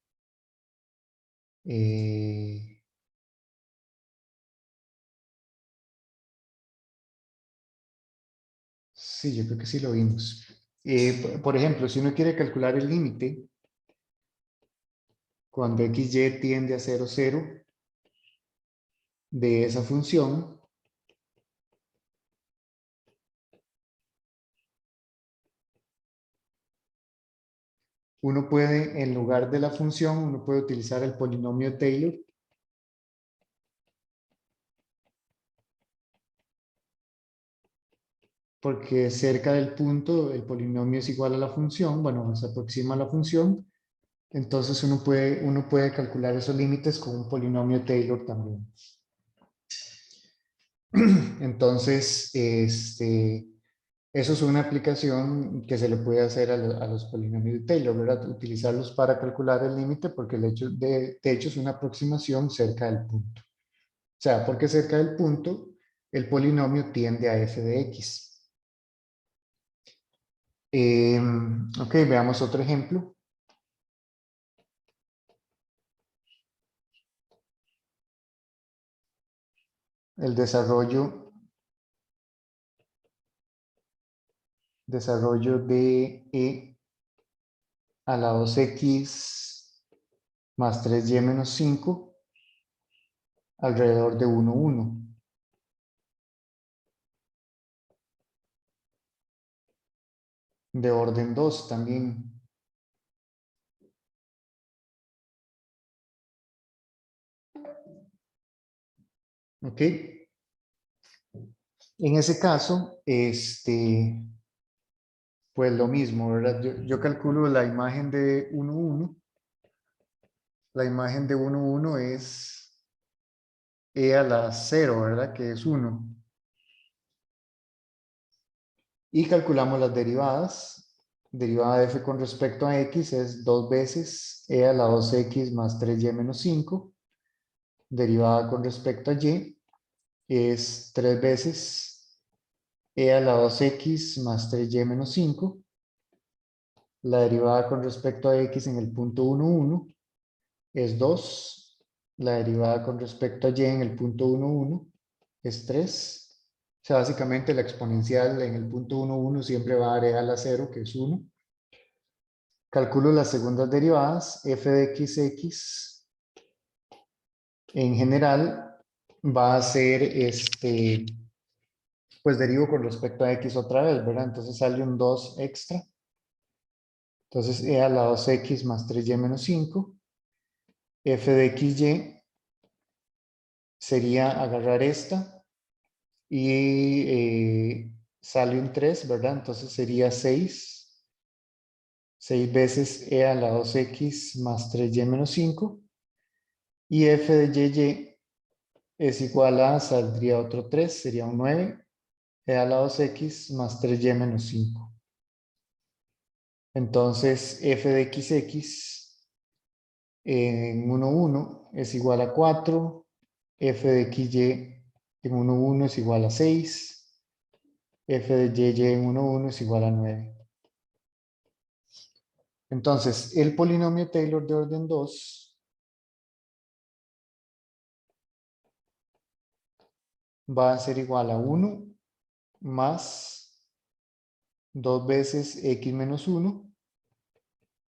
Sí, yo creo que sí lo vimos. Por ejemplo, si uno quiere calcular el límite, cuando xy tiende a 0, 0, de esa función, uno puede, en lugar de la función, uno puede utilizar el polinomio Taylor. Porque cerca del punto el polinomio es igual a la función, bueno, se aproxima a la función, entonces uno puede calcular esos límites con un polinomio Taylor también. Entonces, eso es una aplicación que se le puede hacer a los polinomios de Taylor, ¿verdad? Utilizarlos para calcular el límite porque de hecho es una aproximación cerca del punto. O sea, porque cerca del punto el polinomio tiende a f de x. Ok, veamos otro ejemplo. El desarrollo de e a la 2x más 3y menos 5 alrededor de 1, 1. De orden 2 también. ¿Ok? En ese caso, pues lo mismo, ¿verdad? Yo calculo la imagen de 1, 1. La imagen de 1, 1 es e a la 0, ¿verdad? Que es 1. Y calculamos las derivadas. Derivada de f con respecto a x es 2 veces e a la 2x más 3y menos 5. Derivada con respecto a y es 3 veces e a la 2x más 3y menos 5. La derivada con respecto a x en el punto 1, 1 es 2. La derivada con respecto a y en el punto 1, 1 es 3. O sea, básicamente la exponencial en el punto 1, 1 siempre va a dar e a la 0, que es 1. Calculo las segundas derivadas, f de x en general va a ser, pues derivo con respecto a x otra vez, ¿verdad? Entonces sale un 2 extra. Entonces e a la 2x más 3y menos 5. F de xy sería agarrar esta y sale un 3, ¿verdad? Entonces sería 6. 6 veces e a la 2x más 3y menos 5. Y f de y es igual a, saldría otro 3, sería un 9, e a la 2x más 3y menos 5. Entonces, f de x en 1, 1 es igual a 4, f de xy en 1, 1 es igual a 6, f de y en 1, 1 es igual a 9. Entonces, el polinomio Taylor de orden 2 va a ser igual a 1 más 2 veces x menos 1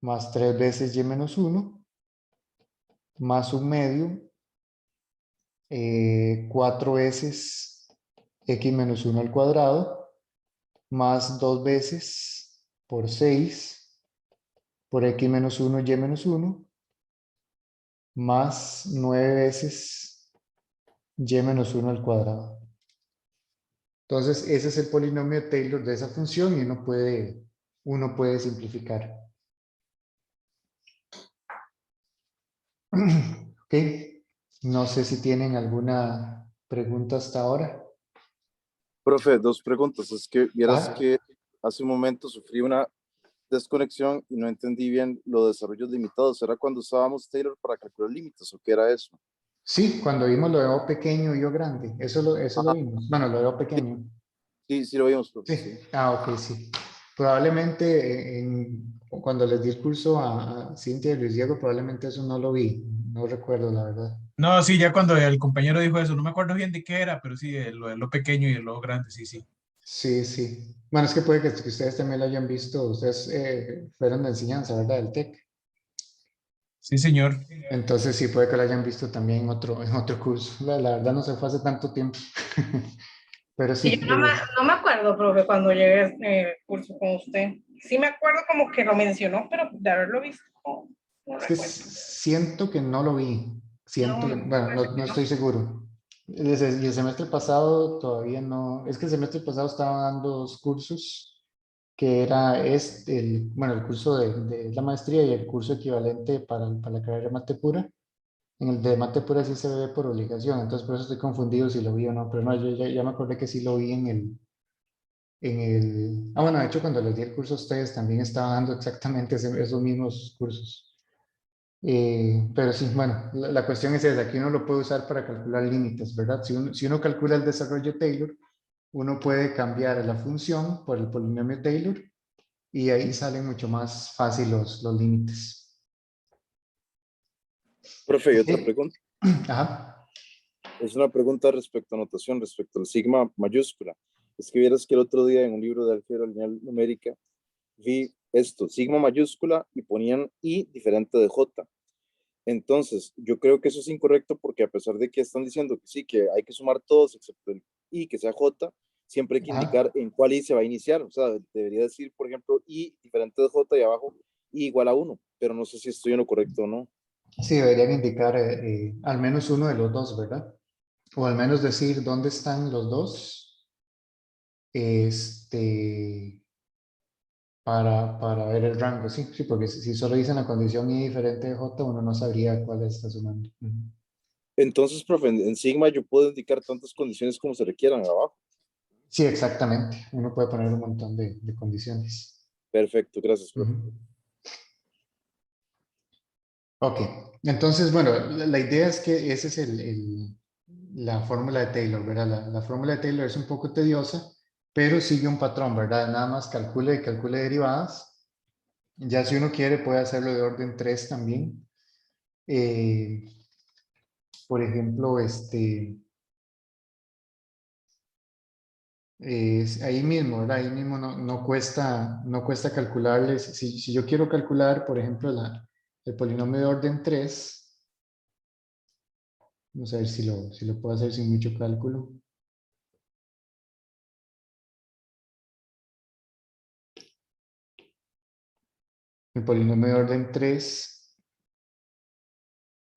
más 3 veces y menos 1 más un medio 4 veces x menos 1 al cuadrado más 2 veces por 6 por x menos 1 y menos 1 más 9 veces y menos 1 al cuadrado. Entonces, ese es el polinomio de Taylor de esa función y uno puede simplificar. Ok, no sé si tienen alguna pregunta hasta ahora. Profe, dos preguntas. Es que vieras Ah, que hace un momento sufrí una desconexión y no entendí bien lo de desarrollos limitados. ¿Era cuando usábamos Taylor para calcular límites o qué era eso? Sí, cuando vimos lo de O pequeño y O grande, eso lo Ajá, vimos. Bueno, lo de O sí, pequeño. sí, sí lo vimos, profe, Sí, sí. ok, sí. Probablemente cuando les di el curso a Cintia y Luis Diego, probablemente eso no lo vi, no recuerdo la verdad. No, sí, ya cuando el compañero dijo eso, no me acuerdo bien de qué era, pero sí, lo pequeño y lo grande, sí, sí. Sí, sí. Bueno, es que puede que ustedes también lo hayan visto, ustedes fueron de enseñanza, ¿verdad? Del TEC. Sí, señor. Entonces sí, puede que lo hayan visto también en otro curso. La verdad no se fue hace tanto tiempo. Pero Y sí, yo no me acuerdo, profe, cuando llegué a este curso con usted. Sí me acuerdo como que lo mencionó, pero de haberlo visto, no es que recuerdo. siento que no lo vi. No, Siento que, no, bueno, parece no que no. estoy seguro. Y el semestre pasado todavía no, es que el semestre pasado estaba dando dos cursos, que era bueno, el curso de la maestría y el curso equivalente para la carrera de mate pura. En el de mate pura sí se ve por obligación, entonces por eso estoy confundido si lo vi o no, pero no, yo ya me acordé que sí lo vi bueno, de hecho cuando les di el curso a ustedes también estaba dando exactamente esos mismos cursos. Pero sí, bueno, la cuestión es esa, que uno lo puede usar para calcular límites, ¿verdad? Si uno calcula el desarrollo Taylor, uno puede cambiar la función por el polinomio Taylor y ahí salen mucho más fácil los límites. Profe, y ¿Ok? otra pregunta. Ajá. Es una pregunta respecto a notación, respecto al sigma mayúscula. Es que vieras que el otro día en un libro de álgebra lineal numérica vi esto, sigma mayúscula y ponían i diferente de j. Entonces, yo creo que eso es incorrecto porque a pesar de que están diciendo que sí, que hay que sumar todos excepto el i que sea j, siempre hay que indicar Ajá. en cuál i se va a iniciar. O sea, debería decir, por ejemplo, i diferente de j y abajo i igual a 1, pero no sé si estoy en lo correcto o no. Sí, deberían indicar al menos uno de los dos, ¿verdad? O al menos decir dónde están los dos, este, para ver el rango, sí, sí, porque si solo dicen la condición y diferente de J, uno no sabría cuál está sumando. Ujú. Entonces, profe, en sigma yo puedo indicar tantas condiciones como se requieran abajo. Sí, exactamente. Uno puede poner un montón de condiciones. Perfecto, gracias, profe. Ujú. Ok, entonces, bueno, la idea es que esa es la fórmula de Taylor, ¿verdad? La fórmula de Taylor es un poco tediosa, pero sigue un patrón, ¿verdad? Nada más calcule y calcule derivadas. Ya si uno quiere puede hacerlo de orden 3 también. Eh, por ejemplo, ahí mismo, ¿verdad? Ahí mismo no cuesta calcularles. Si yo quiero calcular, por ejemplo, el polinomio de orden 3, vamos a ver si lo puedo hacer sin mucho cálculo. El polinomio de orden 3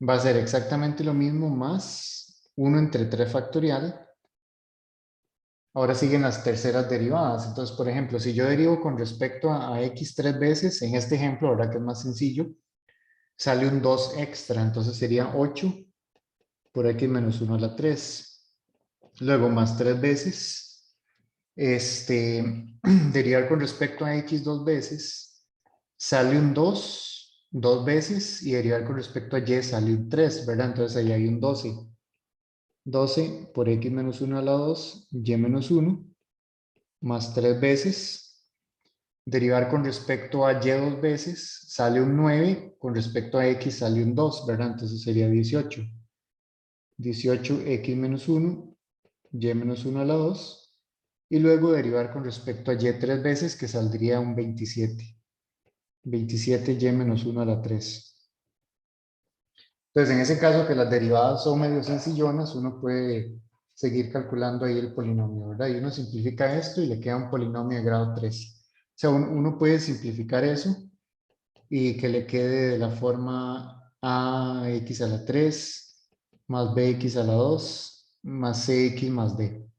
va a ser exactamente lo mismo más 1 entre 3 factorial. Ahora siguen las terceras derivadas. Entonces, por ejemplo, si yo derivo con respecto a x 3 veces, en este ejemplo, ¿verdad? Que es más sencillo, sale un 2 extra. Entonces sería 8 por x menos 1 a la 3. Luego más 3 veces. Derivar con respecto a x 2 veces, sale un 2 veces, y derivar con respecto a y sale un 3, ¿verdad? Entonces ahí hay un 12. 12 por x menos 1 a la 2, y menos 1, más 3 veces. Derivar con respecto a y 2 veces, sale un 9, con respecto a x sale un 2, ¿verdad? Entonces sería 18. 18 x menos 1, y menos 1 a la 2, y luego derivar con respecto a y 3 veces, que saldría un 27. 27 y menos 1 a la 3. Entonces, en ese caso que las derivadas son medio sencillonas, uno puede seguir calculando ahí el polinomio, ¿verdad? Y uno simplifica esto y le queda un polinomio de grado 3. O sea, uno puede simplificar eso y que le quede de la forma ax a la 3 más bx a la 2 más cx más d.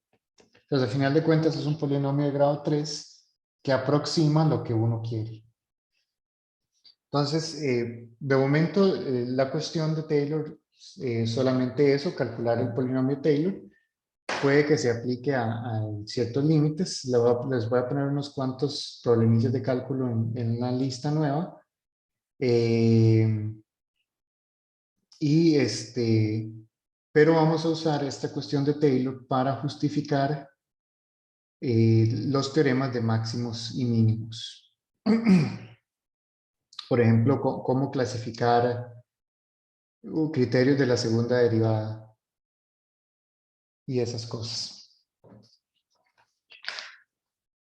Entonces, al final de cuentas, es un polinomio de grado 3 que aproxima lo que uno quiere. Entonces, de momento, la cuestión de Taylor es solamente eso, calcular el polinomio Taylor. puede que se aplique a ciertos límites. Les voy a poner unos cuantos problemillas de cálculo en una lista nueva. Pero vamos a usar esta cuestión de Taylor para justificar los teoremas de máximos y mínimos. Por ejemplo, cómo clasificar criterios de la segunda derivada y esas cosas.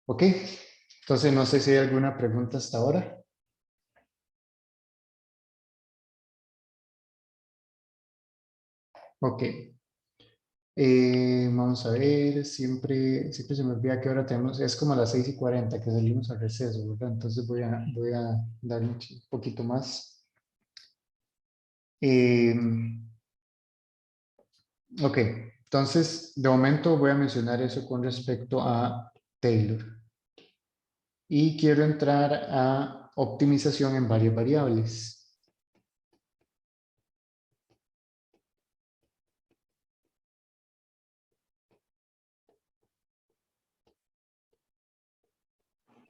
¿Ok? Entonces, no sé si hay alguna pregunta hasta ahora. Ok. Vamos a ver, siempre se me olvida que ahora tenemos, es como a las 6:40 que salimos al receso, ¿verdad? Entonces voy a dar un poquito más. Ok, entonces de momento voy a mencionar eso con respecto a Taylor. Y quiero entrar a optimización en varias variables.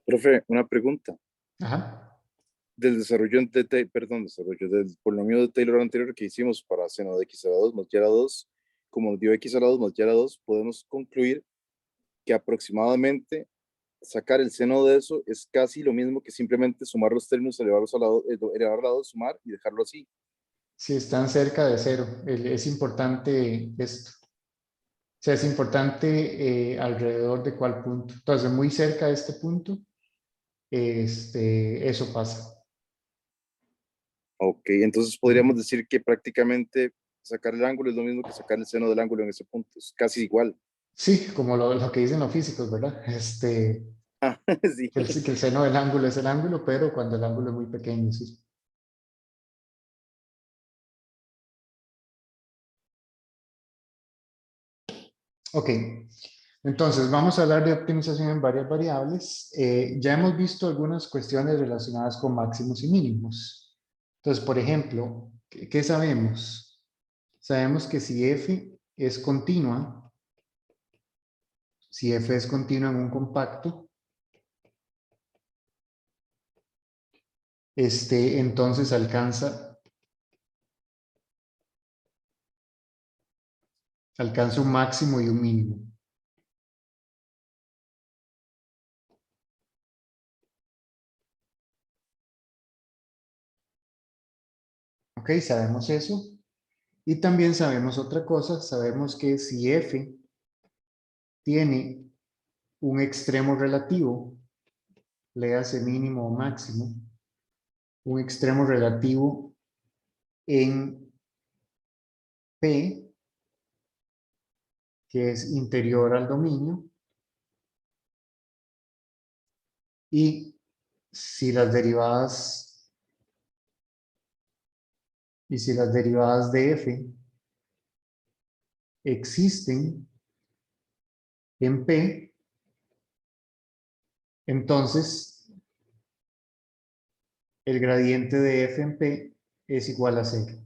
Profe, una pregunta. Ajá. Del desarrollo del polinomio de Taylor anterior que hicimos para seno de x a la 2 más y a la 2, como nos dio x a la 2 más y a la 2, podemos concluir que aproximadamente sacar el seno de eso es casi lo mismo que simplemente sumar los términos, elevarlos a la 2, elevar a la 2, sumar y dejarlo así. Si están cerca de cero, es importante esto. O sea, es importante alrededor de cuál punto. Entonces, muy cerca de este punto, eso pasa. Ok, entonces podríamos decir que prácticamente sacar el ángulo es lo mismo que sacar el seno del ángulo en ese punto, es casi igual. Sí, como lo que dicen los físicos, ¿verdad? Ah, sí. Que el seno del ángulo es el ángulo, pero cuando el ángulo es muy pequeño, sí. Ok, entonces vamos a hablar de optimización en varias variables. Ya hemos visto algunas cuestiones relacionadas con máximos y mínimos. Entonces, por ejemplo, ¿qué sabemos? Sabemos que si f es continua, en un compacto, entonces alcanza un máximo y un mínimo. Ok, sabemos eso. Y también sabemos otra cosa, sabemos que si f tiene un extremo relativo, le hace mínimo o máximo, un extremo relativo en P, que es interior al dominio, y si las derivadas de f existen en P, entonces el gradiente de f en P es igual a 0.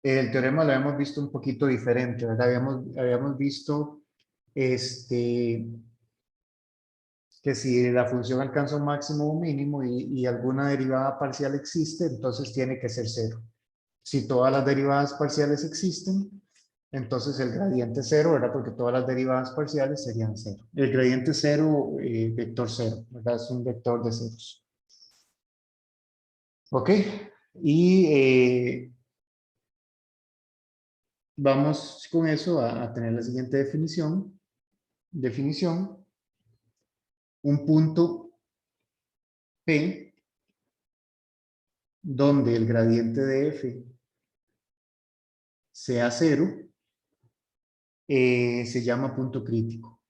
El teorema lo habíamos visto un poquito diferente, ¿verdad? Habíamos visto que si la función alcanza un máximo o un mínimo y alguna derivada parcial existe, entonces tiene que ser 0. Si todas las derivadas parciales existen, entonces el gradiente 0, ¿verdad? Porque todas las derivadas parciales serían 0. El gradiente 0, vector 0, ¿verdad? Es un vector de ceros. ¿Ok? Y vamos con eso a tener la siguiente definición. Un punto P donde el gradiente de f sea 0 se llama punto crítico.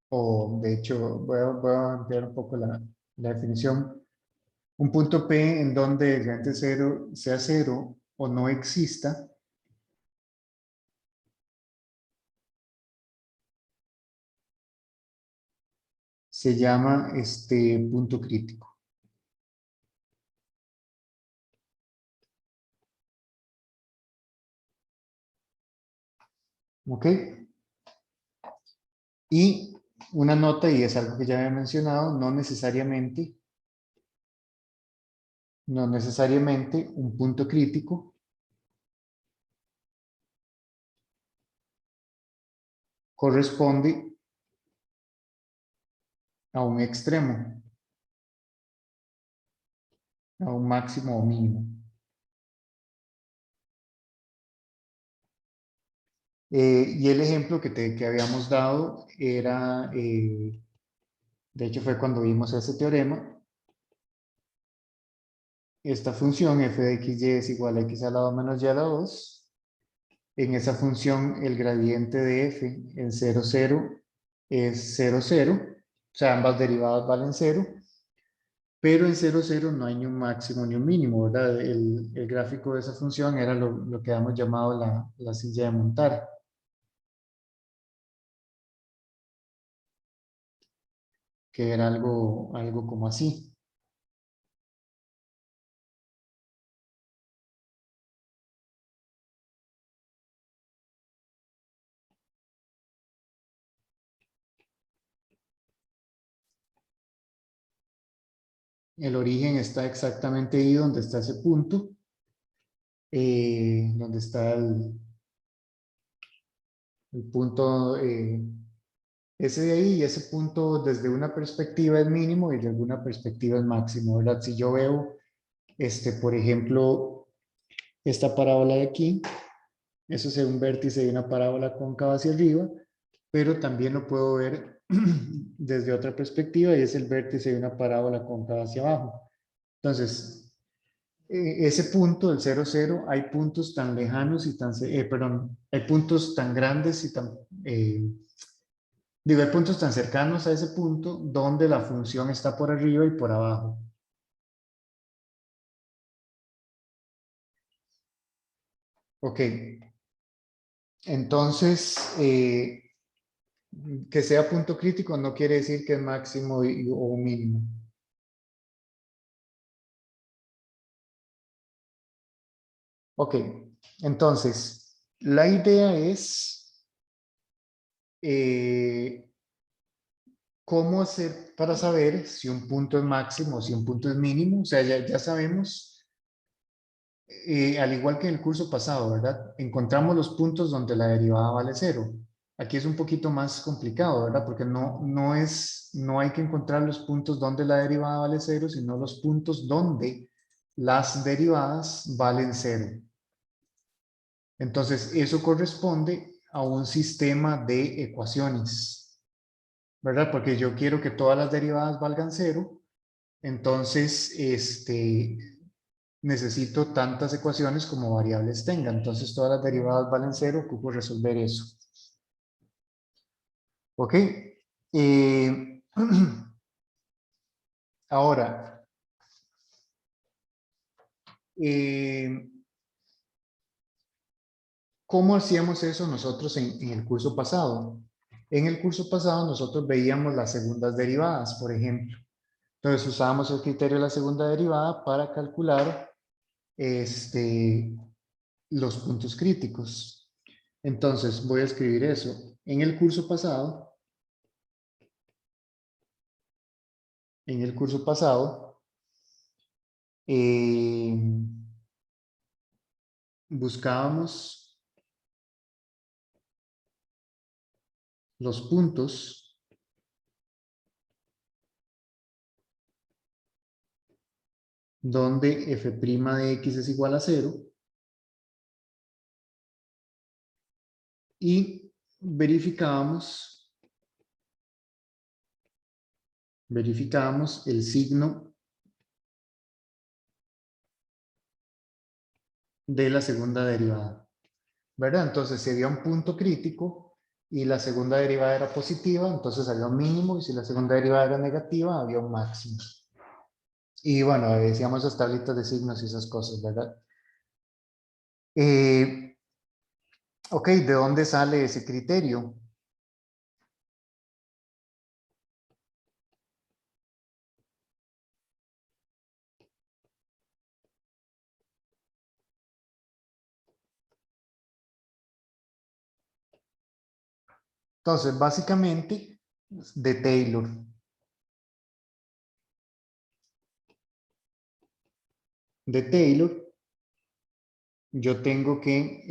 O de hecho, voy a ampliar un poco la definición. Un punto P en donde el gradiente 0 sea 0 o no exista se llama punto crítico. ¿Ok? Y una nota, y es algo que ya había mencionado, no necesariamente un punto crítico corresponde a un extremo, a un máximo o mínimo. Y el ejemplo que habíamos dado era, de hecho fue cuando vimos ese teorema, esta función f de xy es igual a x a la 2 menos y a la 2. En esa función el gradiente de f en 0, 0 es 0, 0. O sea, ambas derivadas valen 0. Pero en 0, 0 no hay ni un máximo ni un mínimo, ¿verdad? El gráfico de esa función era lo que hemos llamado la silla de montar. Que era algo como así. El origen está exactamente ahí donde está ese punto, donde está el punto ese de ahí, y ese punto desde una perspectiva es mínimo y desde alguna perspectiva es máximo, ¿verdad? Si yo veo, por ejemplo, esta parábola de aquí, eso es un vértice de una parábola cóncava hacia arriba, pero también lo puedo ver desde otra perspectiva y es el vértice de una parábola cóncava hacia abajo. Entonces, ese punto, el 0, 0, hay puntos tan lejanos y tan, perdón, hay puntos tan grandes y tan, hay puntos tan cercanos a ese punto donde la función está por arriba y por abajo. Ok. Entonces, que sea punto crítico no quiere decir que es máximo o mínimo. Ok. Entonces, la idea es cómo hacer para saber si un punto es máximo o si un punto es mínimo. O sea, ya sabemos, al igual que en el curso pasado, ¿verdad? Encontramos los puntos donde la derivada vale 0. Aquí es un poquito más complicado, ¿verdad? Porque no hay que encontrar los puntos donde la derivada vale 0, sino los puntos donde las derivadas valen 0. Entonces, eso corresponde a un sistema de ecuaciones, ¿verdad? Porque yo quiero que todas las derivadas valgan 0, entonces, necesito tantas ecuaciones como variables tenga. Entonces, todas las derivadas valen 0, ocupo resolver eso. ¿Ok? Ahora, ¿cómo hacíamos eso nosotros en el curso pasado? En el curso pasado nosotros veíamos las segundas derivadas, por ejemplo. Entonces usábamos el criterio de la segunda derivada para calcular los puntos críticos. Entonces voy a escribir eso. En el curso pasado, buscábamos los puntos donde f' de x es igual a 0 y verificábamos el signo de la segunda derivada, ¿verdad? Entonces, si había un punto crítico y la segunda derivada era positiva, entonces había un mínimo, y si la segunda derivada era negativa, había un máximo. Y bueno, decíamos las tablitas de signos y esas cosas, ¿verdad? Ok, ¿de dónde sale ese criterio? Entonces, básicamente, de Taylor. De Taylor, yo tengo que,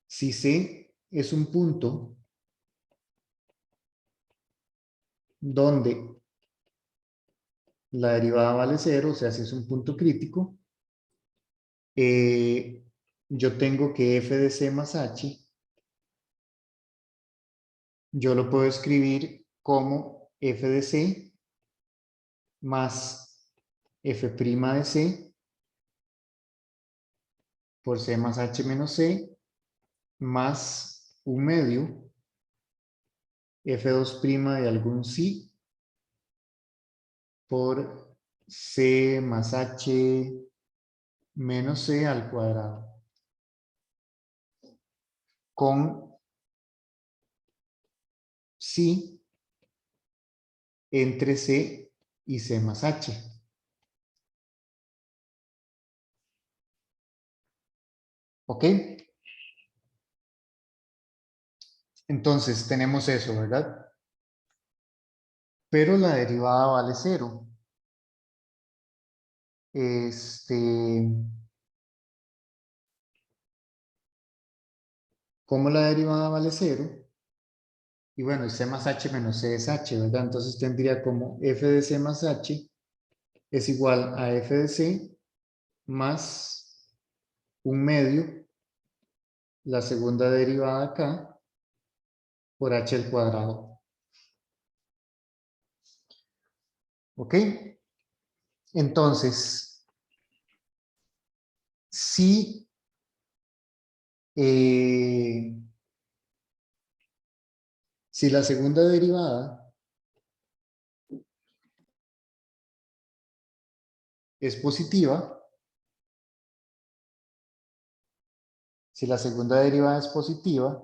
si C es un punto donde la derivada vale 0, o sea, si es un punto crítico, yo tengo que f de c más h, yo lo puedo escribir como f de c más f' de c por c más h menos c más un medio f2' de algún sí por c más h menos c al cuadrado con sí entre c y c más h. ¿Ok? Entonces tenemos eso, ¿verdad? Pero la derivada vale 0. Como la derivada vale 0, y bueno, c más h menos c es h, ¿verdad? Entonces tendría como f de c más h es igual a f de c más un medio, la segunda derivada acá, por h al cuadrado. ¿Ok? Entonces, si la segunda derivada es positiva, si la segunda derivada es positiva,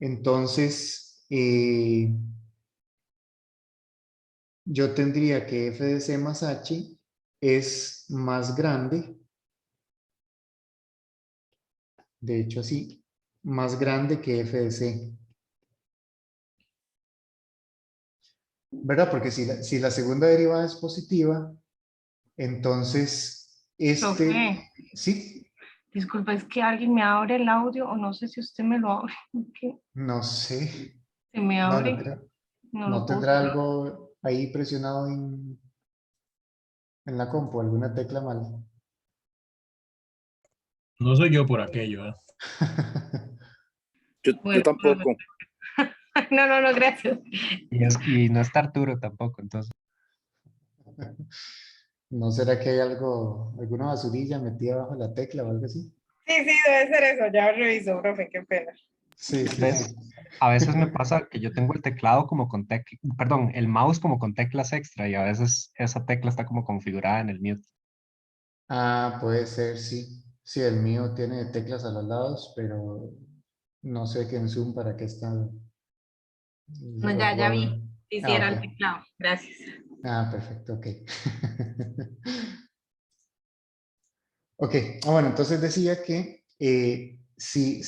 entonces yo tendría que f de c más h es más grande, de hecho así, más grande que f de c. ¿Verdad? Porque si la segunda derivada es positiva, entonces Profe, sí, disculpa, es que alguien me abre el audio o no sé si usted me lo abre. ¿Qué? no sé, Se me no, no abre, creo. no ¿No lo puedo tendrá cerrar. algo ahí presionado en la compu, alguna tecla mal? No soy yo por aquello, ¿eh? Yo Bueno, profe. tampoco. No, no, no, gracias. Y no está Arturo tampoco, entonces. ¿No será que hay alguna basurilla metida bajo la tecla o algo así? Sí, sí, debe ser eso. Ya reviso, profe, qué pena. Sí, sí, ¿Ves? sí. A veces me pasa que yo tengo el teclado como con perdón, el mouse como con teclas extra y a veces esa tecla está como configurada en el mute. Ah, puede ser, sí. Sí, el mío tiene teclas a los lados, pero no sé qué en Zoom para qué están. No, ya vi. Ah, Hiciera el ok. teclado. Gracias. Ah, perfecto, ok. Ok, bueno, entonces decía que si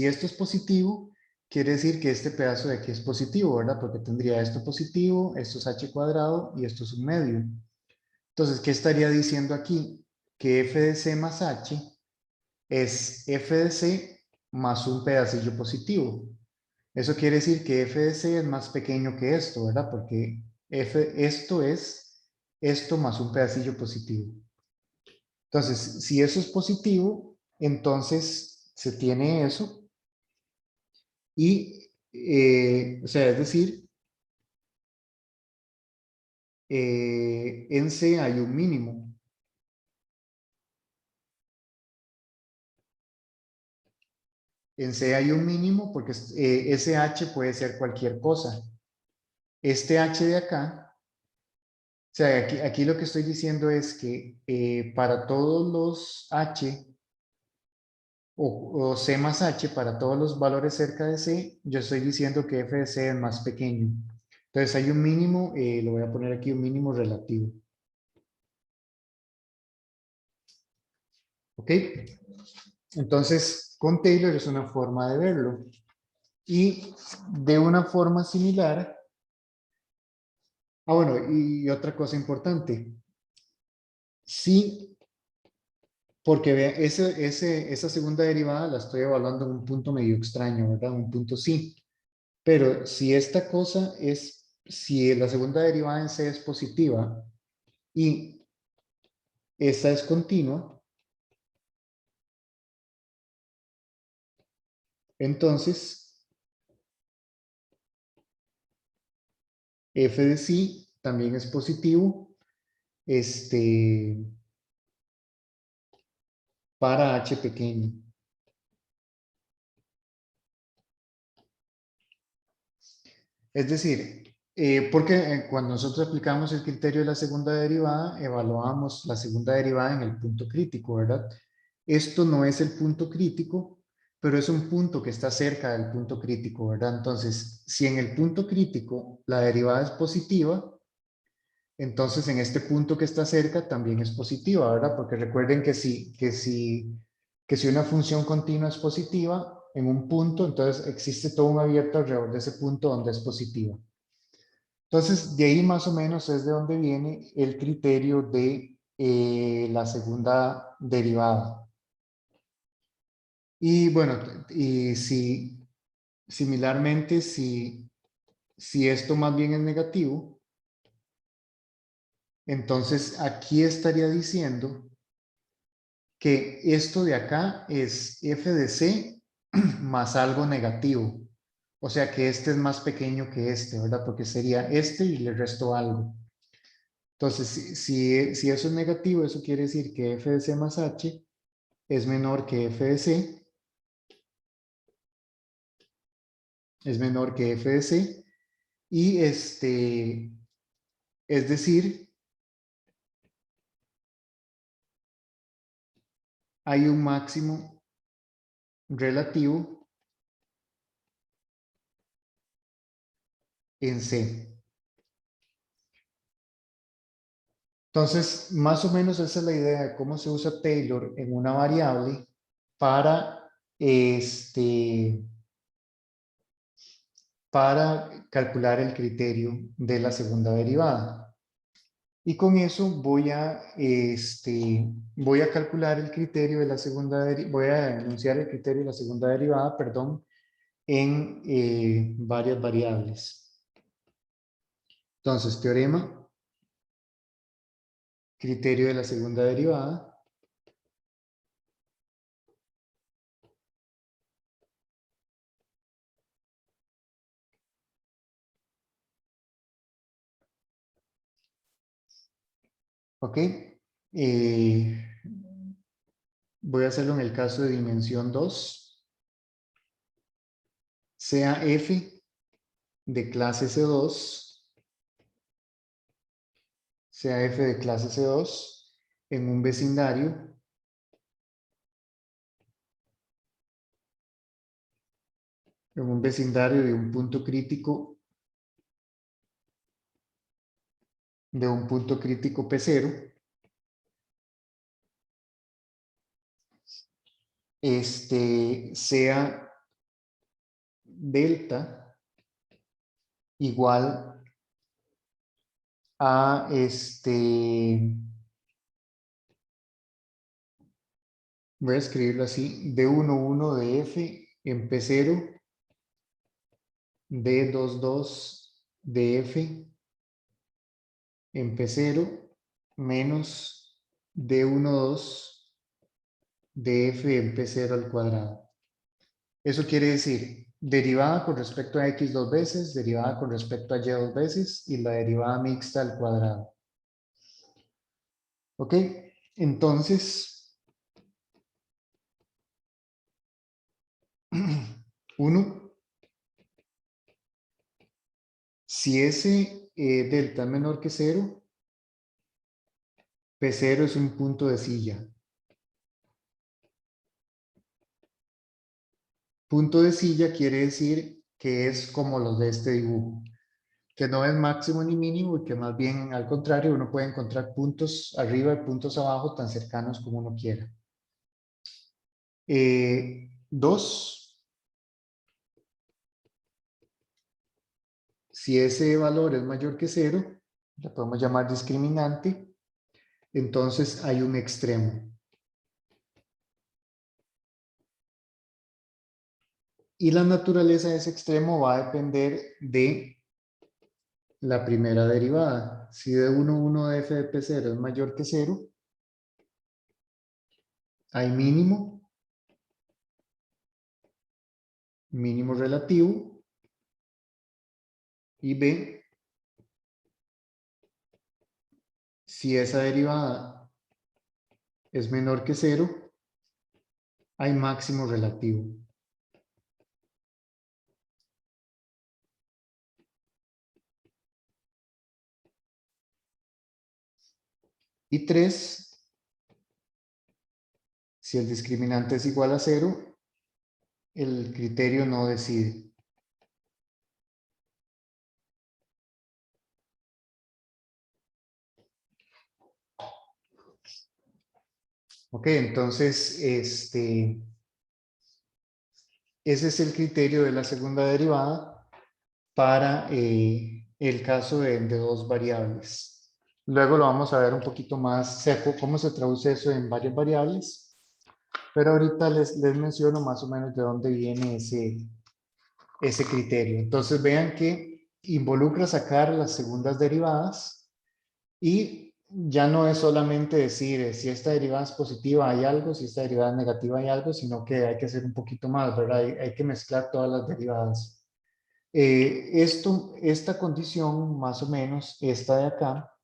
esto es positivo, quiere decir que este pedazo de aquí es positivo, ¿verdad? Porque tendría esto positivo, esto es h cuadrado y esto es un medio. Entonces, ¿qué estaría diciendo aquí? Que f de c más h es f de c más un pedacillo positivo. Eso quiere decir que f de c es más pequeño que esto, ¿verdad? Porque esto es esto más un pedacillo positivo. Entonces, si eso es positivo, entonces se tiene eso. Y, o sea, es decir, en C hay un mínimo. En C hay un mínimo porque ese H puede ser cualquier cosa. Este H de acá, o sea, aquí lo que estoy diciendo es que para todos los H o C más H, para todos los valores cerca de C, yo estoy diciendo que f de C es más pequeño. Entonces hay un mínimo, lo voy a poner aquí, un mínimo relativo. ¿Ok? Entonces, con Taylor es una forma de verlo. Y de una forma similar, bueno, y otra cosa importante, sí, porque vea, esa segunda derivada la estoy evaluando en un punto medio extraño, ¿verdad? Un punto sí. Pero si esta cosa es, si la segunda derivada en C es positiva y esta es continua, entonces f de sí también es positivo para h pequeño. Es decir, porque cuando nosotros aplicamos el criterio de la segunda derivada, evaluamos la segunda derivada en el punto crítico, ¿verdad? Esto no es el punto crítico, pero es un punto que está cerca del punto crítico, ¿verdad? Entonces, si en el punto crítico la derivada es positiva, entonces en este punto que está cerca también es positiva, ¿verdad? Porque recuerden que si una función continua es positiva en un punto, entonces existe todo un abierto alrededor de ese punto donde es positiva. Entonces, de ahí más o menos es de donde viene el criterio de la segunda derivada. Y bueno, y si similarmente, si esto más bien es negativo, entonces aquí estaría diciendo que esto de acá es f de c más algo negativo. O sea que este es más pequeño que este, ¿verdad? Porque sería este y le resto algo. Entonces, si eso es negativo, eso quiere decir que f de c más h es menor que f de c, es menor que f de c, y es decir, hay un máximo relativo en C. Entonces, más o menos esa es la idea de cómo se usa Taylor en una variable para, para calcular el criterio de la segunda derivada. Y con eso voy a calcular el criterio de la segunda derivada, voy a enunciar el criterio de la segunda derivada, perdón, en varias variables. Entonces, teorema, criterio de la segunda derivada. Ok. Voy a hacerlo en el caso de dimensión 2. Sea f de clase C2, sea f de clase C2 en un vecindario de un punto crítico P0, sea delta igual a voy a escribirlo así, D11 de f en P0, D22 de f en P0 menos D12 de f en P0 al cuadrado. Eso quiere decir derivada con respecto a x dos veces, derivada con respecto a y dos veces y la derivada mixta al cuadrado. ¿Ok? Entonces, 1, si ese delta es menor que 0, P0 es un punto de silla. Punto de silla quiere decir que es como los de este dibujo, que no es máximo ni mínimo y que más bien al contrario uno puede encontrar puntos arriba y puntos abajo tan cercanos como uno quiera. 2, si ese valor es mayor que 0, la podemos llamar discriminante, entonces hay un extremo. Y la naturaleza de ese extremo va a depender de la primera derivada. Si de 1 de f de p0 es mayor que 0, hay mínimo, mínimo relativo, y b, si esa derivada es menor que 0, hay máximo relativo. Y 3, si el discriminante es igual a 0, el criterio no decide. Ok, entonces, ese es el criterio de la segunda derivada para el caso de dos variables. Luego lo vamos a ver un poquito más seco, cómo se traduce eso en varias variables. Pero ahorita les menciono más o menos de dónde viene ese criterio. Entonces vean que involucra sacar las segundas derivadas y ya no es solamente decir si esta derivada es positiva hay algo, si esta derivada es negativa hay algo, sino que hay que hacer un poquito más, ¿verdad? Hay que mezclar todas las derivadas. Esta condición, más o menos, esta de acá,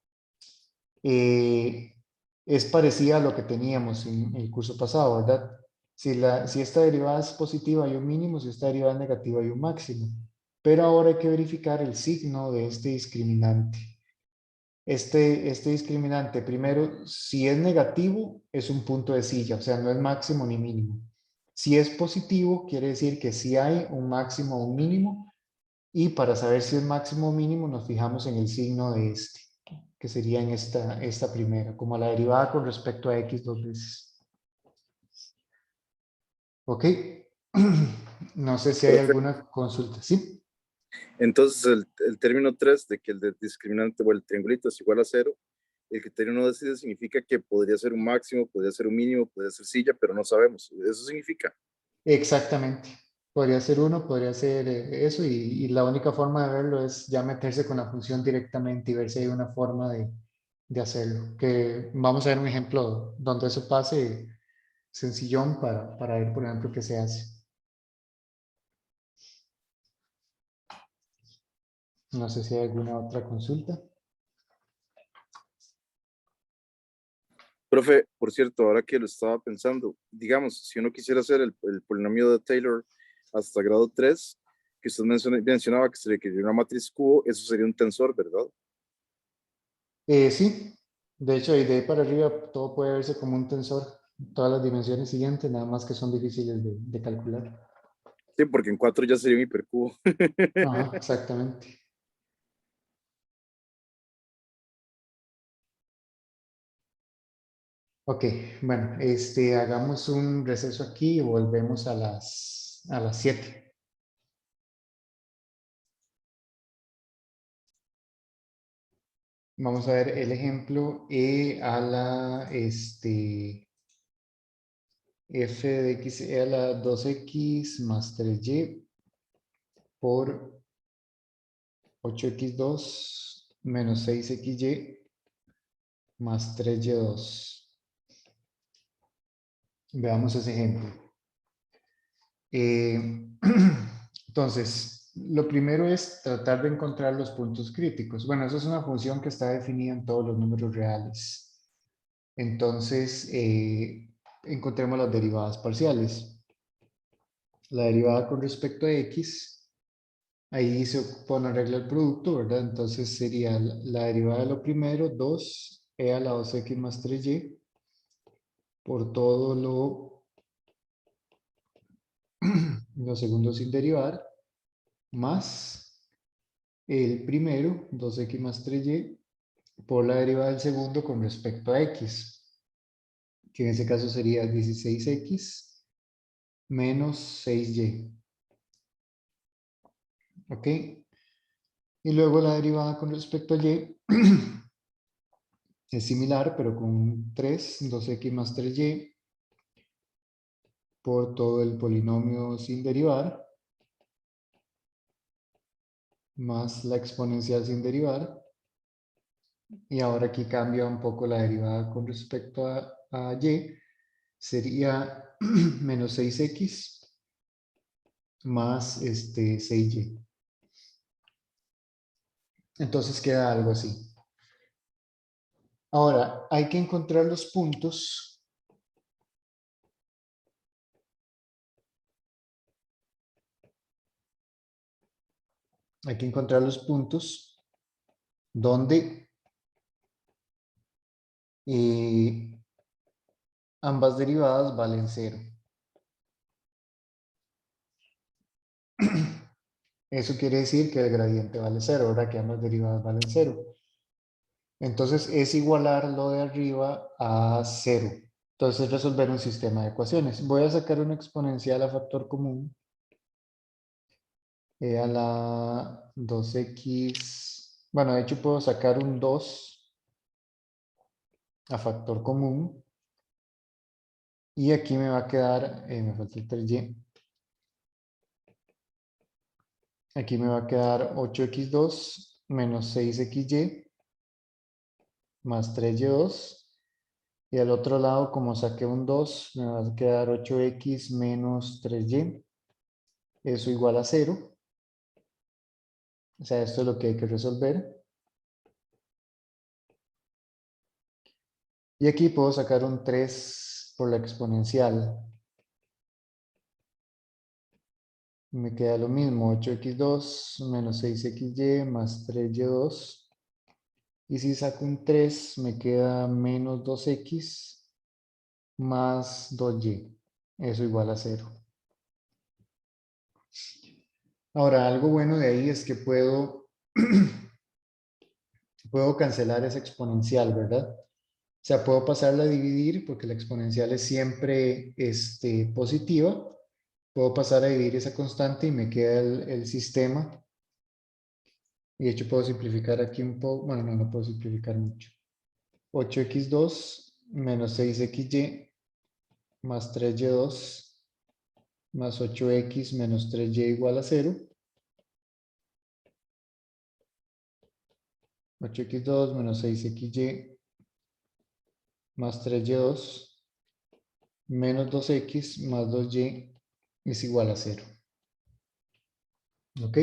es parecida a lo que teníamos en el curso pasado, ¿verdad? Si esta derivada es positiva hay un mínimo, si esta derivada es negativa hay un máximo. Pero ahora hay que verificar el signo de este discriminante. Este discriminante, primero, si es negativo, es un punto de silla, o sea, no es máximo ni mínimo. Si es positivo, quiere decir que sí hay un máximo o un mínimo, y para saber si es máximo o mínimo, nos fijamos en el signo de este, que sería en esta primera, como la derivada con respecto a x dos veces. ¿Ok? No sé si hay alguna consulta. ¿Sí? Entonces, el término 3 de que el discriminante o el triangulito es igual a 0, el criterio no decide significa que podría ser un máximo, podría ser un mínimo, podría ser silla, pero no sabemos. Eso significa. Exactamente. Podría ser uno, podría ser eso, y la única forma de verlo es ya meterse con la función directamente y ver si hay una forma de hacerlo. Que vamos a ver un ejemplo donde eso pase sencillón para ver, por ejemplo, qué se hace. No sé si hay alguna otra consulta. Profe, por cierto, ahora que lo estaba pensando, digamos, si uno quisiera hacer el polinomio de Taylor hasta grado 3, que usted mencionaba que se requeriría una matriz cubo, eso sería un tensor, ¿verdad? Sí, de hecho, y de ahí para arriba todo puede verse como un tensor. Todas las dimensiones siguientes, nada más que son difíciles de calcular. Sí, porque en 4 ya sería un hipercubo. Ajá, exactamente. Ok, bueno, hagamos un receso aquí y volvemos a las 7. Vamos a ver el ejemplo a la f de x a la 2x más 3y por 8x2 menos 6xy más 3y2. Veamos ese ejemplo. Entonces, lo primero es tratar de encontrar los puntos críticos. Bueno, eso es una función que está definida en todos los números reales. Entonces, encontremos las derivadas parciales. La derivada con respecto a x, ahí se pone en regla el producto, ¿verdad? Entonces sería la derivada de lo primero, 2e a la 2x más 3y, por todo lo segundo sin derivar, más el primero, 2x más 3y, por la derivada del segundo con respecto a x, que en ese caso sería 16x menos 6y. ¿Ok? Y luego la derivada con respecto a y es similar, pero con un 3, 2x más 3y por todo el polinomio sin derivar, más la exponencial sin derivar. Y ahora aquí cambia un poco la derivada con respecto a y. Sería menos 6x más 6y. Entonces queda algo así. Ahora, hay que encontrar los puntos donde ambas derivadas valen 0. Eso quiere decir que el gradiente vale 0, ahora que ambas derivadas valen 0. Entonces es igualar lo de arriba a 0. Entonces resolver un sistema de ecuaciones. Voy a sacar una exponencial a factor común. A la 2x. Bueno, de hecho puedo sacar un 2 a factor común. Y aquí me va a quedar, me falta el 3y. Aquí me va a quedar 8x2 menos 6xy más 3y2. Y al otro lado, como saqué un 2, me va a quedar 8x menos 3y. Eso igual a 0. O sea, esto es lo que hay que resolver. Y aquí puedo sacar un 3 por la exponencial. Me queda lo mismo, 8x2 menos 6xy más 3y2. Y si saco un 3, me queda menos 2x más 2y. Eso igual a 0. Ahora, algo bueno de ahí es que puedo cancelar esa exponencial, ¿verdad? O sea, puedo pasarla a dividir porque la exponencial es siempre positiva. Puedo pasar a dividir esa constante y me queda el sistema. Y de hecho puedo simplificar aquí un poco. Bueno, no puedo simplificar mucho. 8x2 menos 6xy más 3y2 más 8x menos 3y igual a 0. 8x2 menos 6xy más 3y2 menos 2x más 2y es igual a 0. ¿Ok?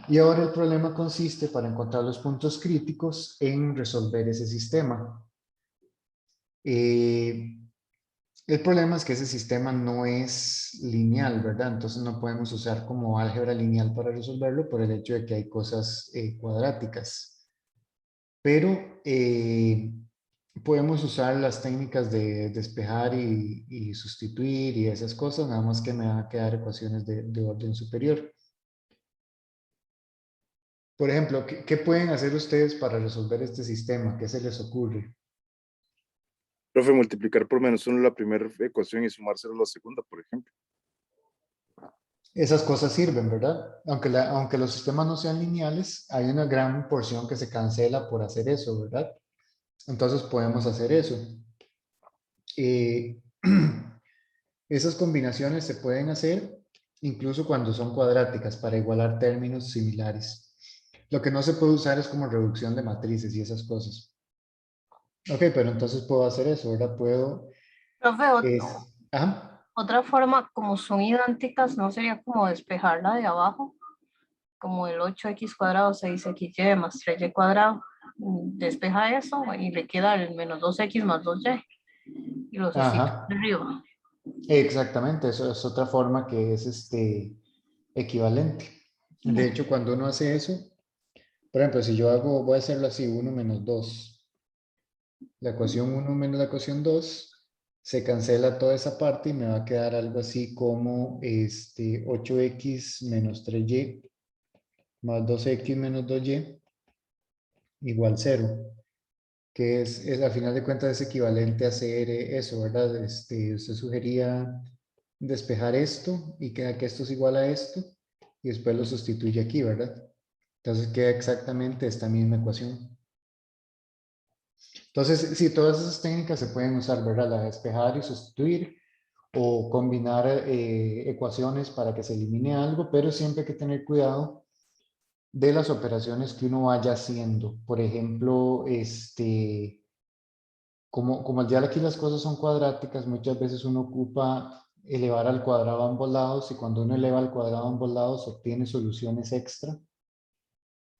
Y ahora el problema consiste, para encontrar los puntos críticos, en resolver ese sistema. El problema es que ese sistema no es lineal, ¿verdad? Entonces no podemos usar como álgebra lineal para resolverlo por el hecho de que hay cosas cuadráticas. Pero podemos usar las técnicas de despejar y sustituir y esas cosas, nada más que me van a quedar ecuaciones de orden superior. Por ejemplo, ¿qué pueden hacer ustedes para resolver este sistema? ¿Qué se les ocurre? Profe, multiplicar por -1 la primera ecuación y sumárselo a la segunda, por ejemplo. Esas cosas sirven, ¿verdad? Aunque los sistemas no sean lineales, hay una gran porción que se cancela por hacer eso, ¿verdad? Entonces podemos hacer eso. Esas combinaciones se pueden hacer incluso cuando son cuadráticas para igualar términos similares. Lo que no se puede usar es como reducción de matrices y esas cosas. Ok, pero entonces puedo hacer eso, ¿verdad? Puedo... Profe, Ajá. otra forma, como son idénticas, ¿no sería como despejarla de abajo? Como el 8x cuadrado, 6xy más 3y cuadrado. Despeja eso y le queda el menos 2x más 2y. Y lo sustituye Ajá. arriba. Exactamente, eso es otra forma que es equivalente. De hecho, cuando uno hace eso, por ejemplo, si yo voy a hacerlo así, 1 menos 2. La ecuación 1 menos la ecuación 2, se cancela toda esa parte y me va a quedar algo así como 8x menos 3y más 2x menos 2y igual 0. Que a final de cuentas es equivalente a hacer eso, ¿verdad? Usted sugería despejar esto y queda que esto es igual a esto y después lo sustituye aquí, ¿verdad? Entonces queda exactamente esta misma ecuación. Entonces, sí, todas esas técnicas se pueden usar, ¿verdad? La de despejar y sustituir o combinar ecuaciones para que se elimine algo, pero siempre hay que tener cuidado de las operaciones que uno vaya haciendo. Por ejemplo, como ya aquí las cosas son cuadráticas, muchas veces uno ocupa elevar al cuadrado a ambos lados y cuando uno eleva al cuadrado a ambos lados obtiene soluciones extra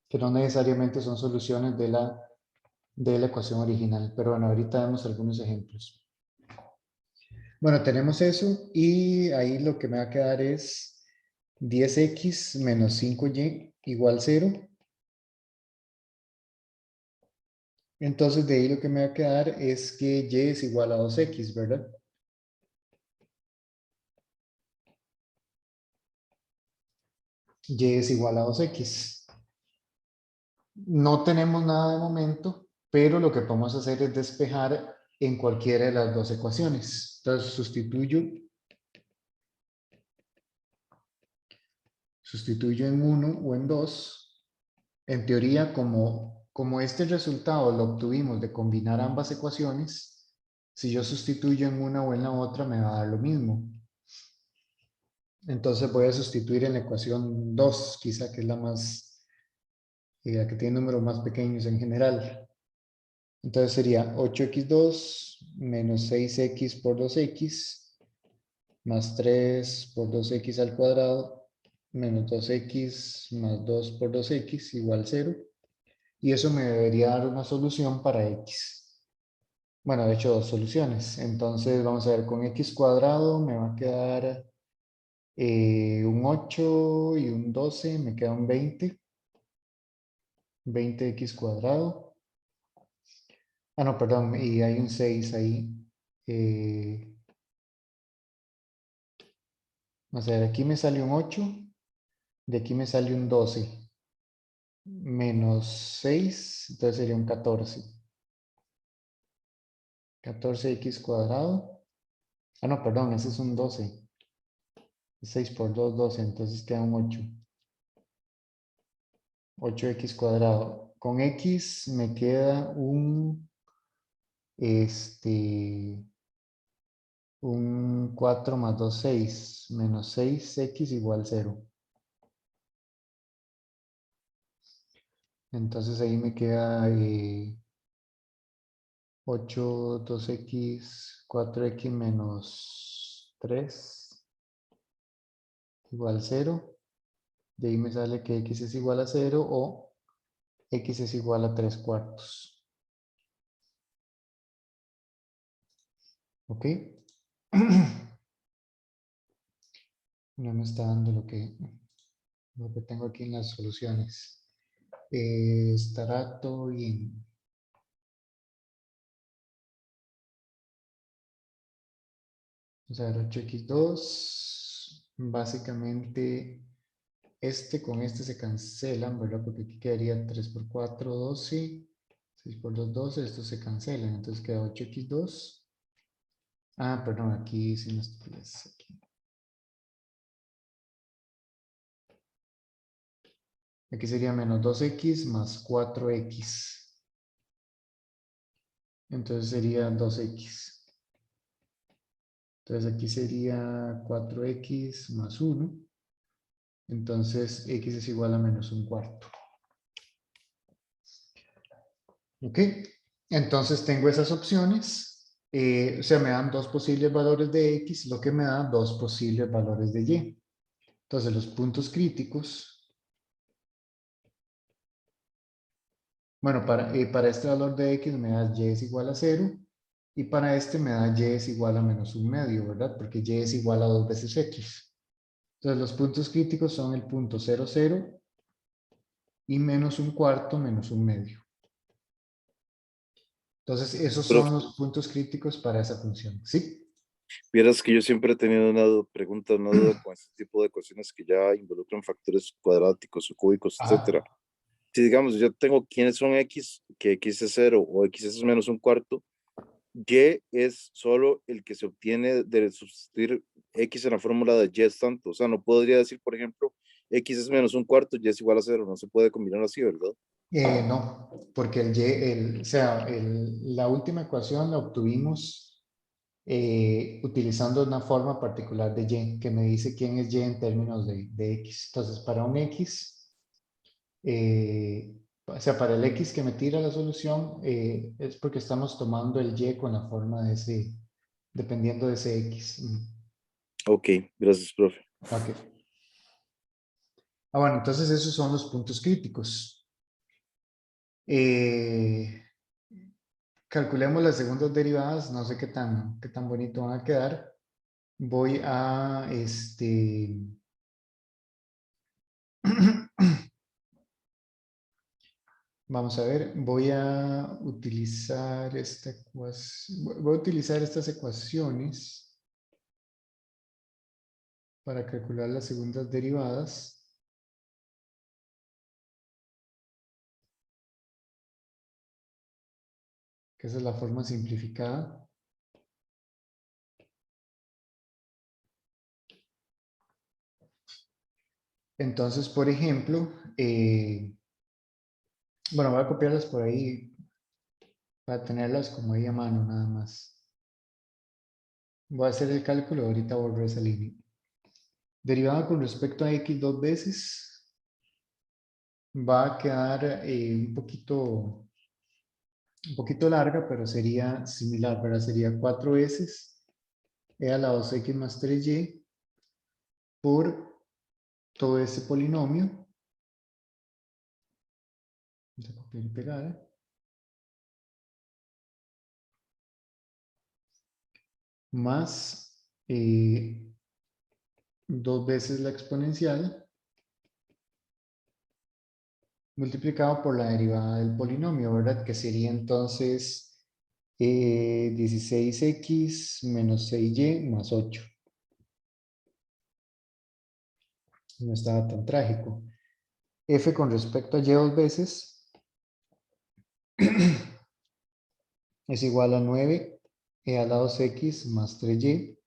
que no necesariamente son soluciones de la ecuación original. Pero bueno, ahorita vemos algunos ejemplos. Bueno, tenemos eso y ahí lo que me va a quedar es 10x menos 5y igual 0. Entonces de ahí lo que me va a quedar es que y es igual a 2x, ¿verdad? Y es igual a 2x. No tenemos nada de momento, pero lo que podemos hacer es despejar en cualquiera de las dos ecuaciones. Entonces sustituyo en 1 o en 2. En teoría, como este resultado lo obtuvimos de combinar ambas ecuaciones, si yo sustituyo en una o en la otra me va a dar lo mismo. Entonces voy a sustituir en la ecuación 2, quizá que es la que tiene números más pequeños en general. Entonces sería 8x2 menos 6x por 2x más 3 por 2x al cuadrado menos 2x más 2 por 2x igual 0. Y eso me debería dar una solución para x. Bueno, de hecho, dos soluciones. Entonces vamos a ver, con x cuadrado me va a quedar un 8 y un 12, me queda un 20. 20x cuadrado. Ah, no, perdón, y hay un 6 ahí. Vamos a ver, aquí me sale un 8, de aquí me sale un 12. Menos 6, entonces sería un 14. 14x cuadrado. Ah, no, perdón, ese es un 12. 6 por 2, 12, entonces queda un 8. 8x cuadrado. Con x me queda un 4 más 2, 6. Menos 6x igual 0. Entonces ahí me queda 8, 2x, 4x menos 3 igual 0. De ahí me sale que x es igual a 0 o x es igual a 3 cuartos. ¿Ok? No me está dando lo que tengo aquí en las soluciones. Estará todo bien. Vamos a ver, 8x2. Básicamente, con este se cancelan, ¿verdad? Porque aquí quedaría 3 por 4, 12. 6 por 2, 12. Estos se cancelan. Entonces queda 8x2. Ah, perdón, aquí sí no estoy. Aquí sería menos 2x más 4x. Entonces sería 2x. Entonces aquí sería 4x más 1. Entonces x es igual a menos un cuarto. ¿Ok? Entonces tengo esas opciones. O sea, me dan dos posibles valores de x, lo que me da dos posibles valores de y. Entonces los puntos críticos. Bueno, para este valor de x me da y es igual a 0. Y para este me da y es igual a menos un medio, ¿verdad? Porque y es igual a 2 veces x. Entonces los puntos críticos son el punto 0, 0 y menos un cuarto menos un medio. Entonces esos Pero son los puntos críticos para esa función. ¿Sí? vieras que yo siempre he tenido una pregunta, una duda con este tipo de ecuaciones que ya involucran factores cuadráticos o cúbicos, etcétera. Ajá. Si digamos, yo tengo quiénes son x, que x es 0 o x es menos un cuarto, Y es solo el que se obtiene de sustituir X en la fórmula de Y es tanto. O sea, no podría decir, por ejemplo, X es menos un cuarto, Y es igual a 0. No se puede combinar así, ¿verdad? No, porque o sea, la última ecuación la obtuvimos utilizando una forma particular de Y, que me dice quién es Y en términos de X. Entonces, para un X, o sea, para el X que me tira la solución, es porque estamos tomando el Y con la forma de ese, dependiendo de ese X. Ok, gracias, profe. Ok. Bueno, entonces esos son los puntos críticos. Calculemos las segundas derivadas, no sé qué tan bonito van a quedar. Voy a, vamos a ver, voy a utilizar voy a utilizar estas ecuaciones para calcular las segundas derivadas. Que esa es la forma simplificada. Entonces, por ejemplo, bueno, voy a copiarlas por ahí para tenerlas como ahí a mano nada más. Voy a hacer el cálculo, ahorita borro esa línea. Derivada con respecto a x dos veces va a quedar un poquito larga, pero sería similar, ¿verdad? Sería 4 veces e a la 2x más 3y por todo ese polinomio. Vamos a copiar y pegar. Más 2 veces la exponencial multiplicado por la derivada del polinomio, ¿verdad? Que sería entonces 16x menos 6y más 8. No estaba tan trágico. F con respecto a y dos veces es igual a 9 a la 2x más 3y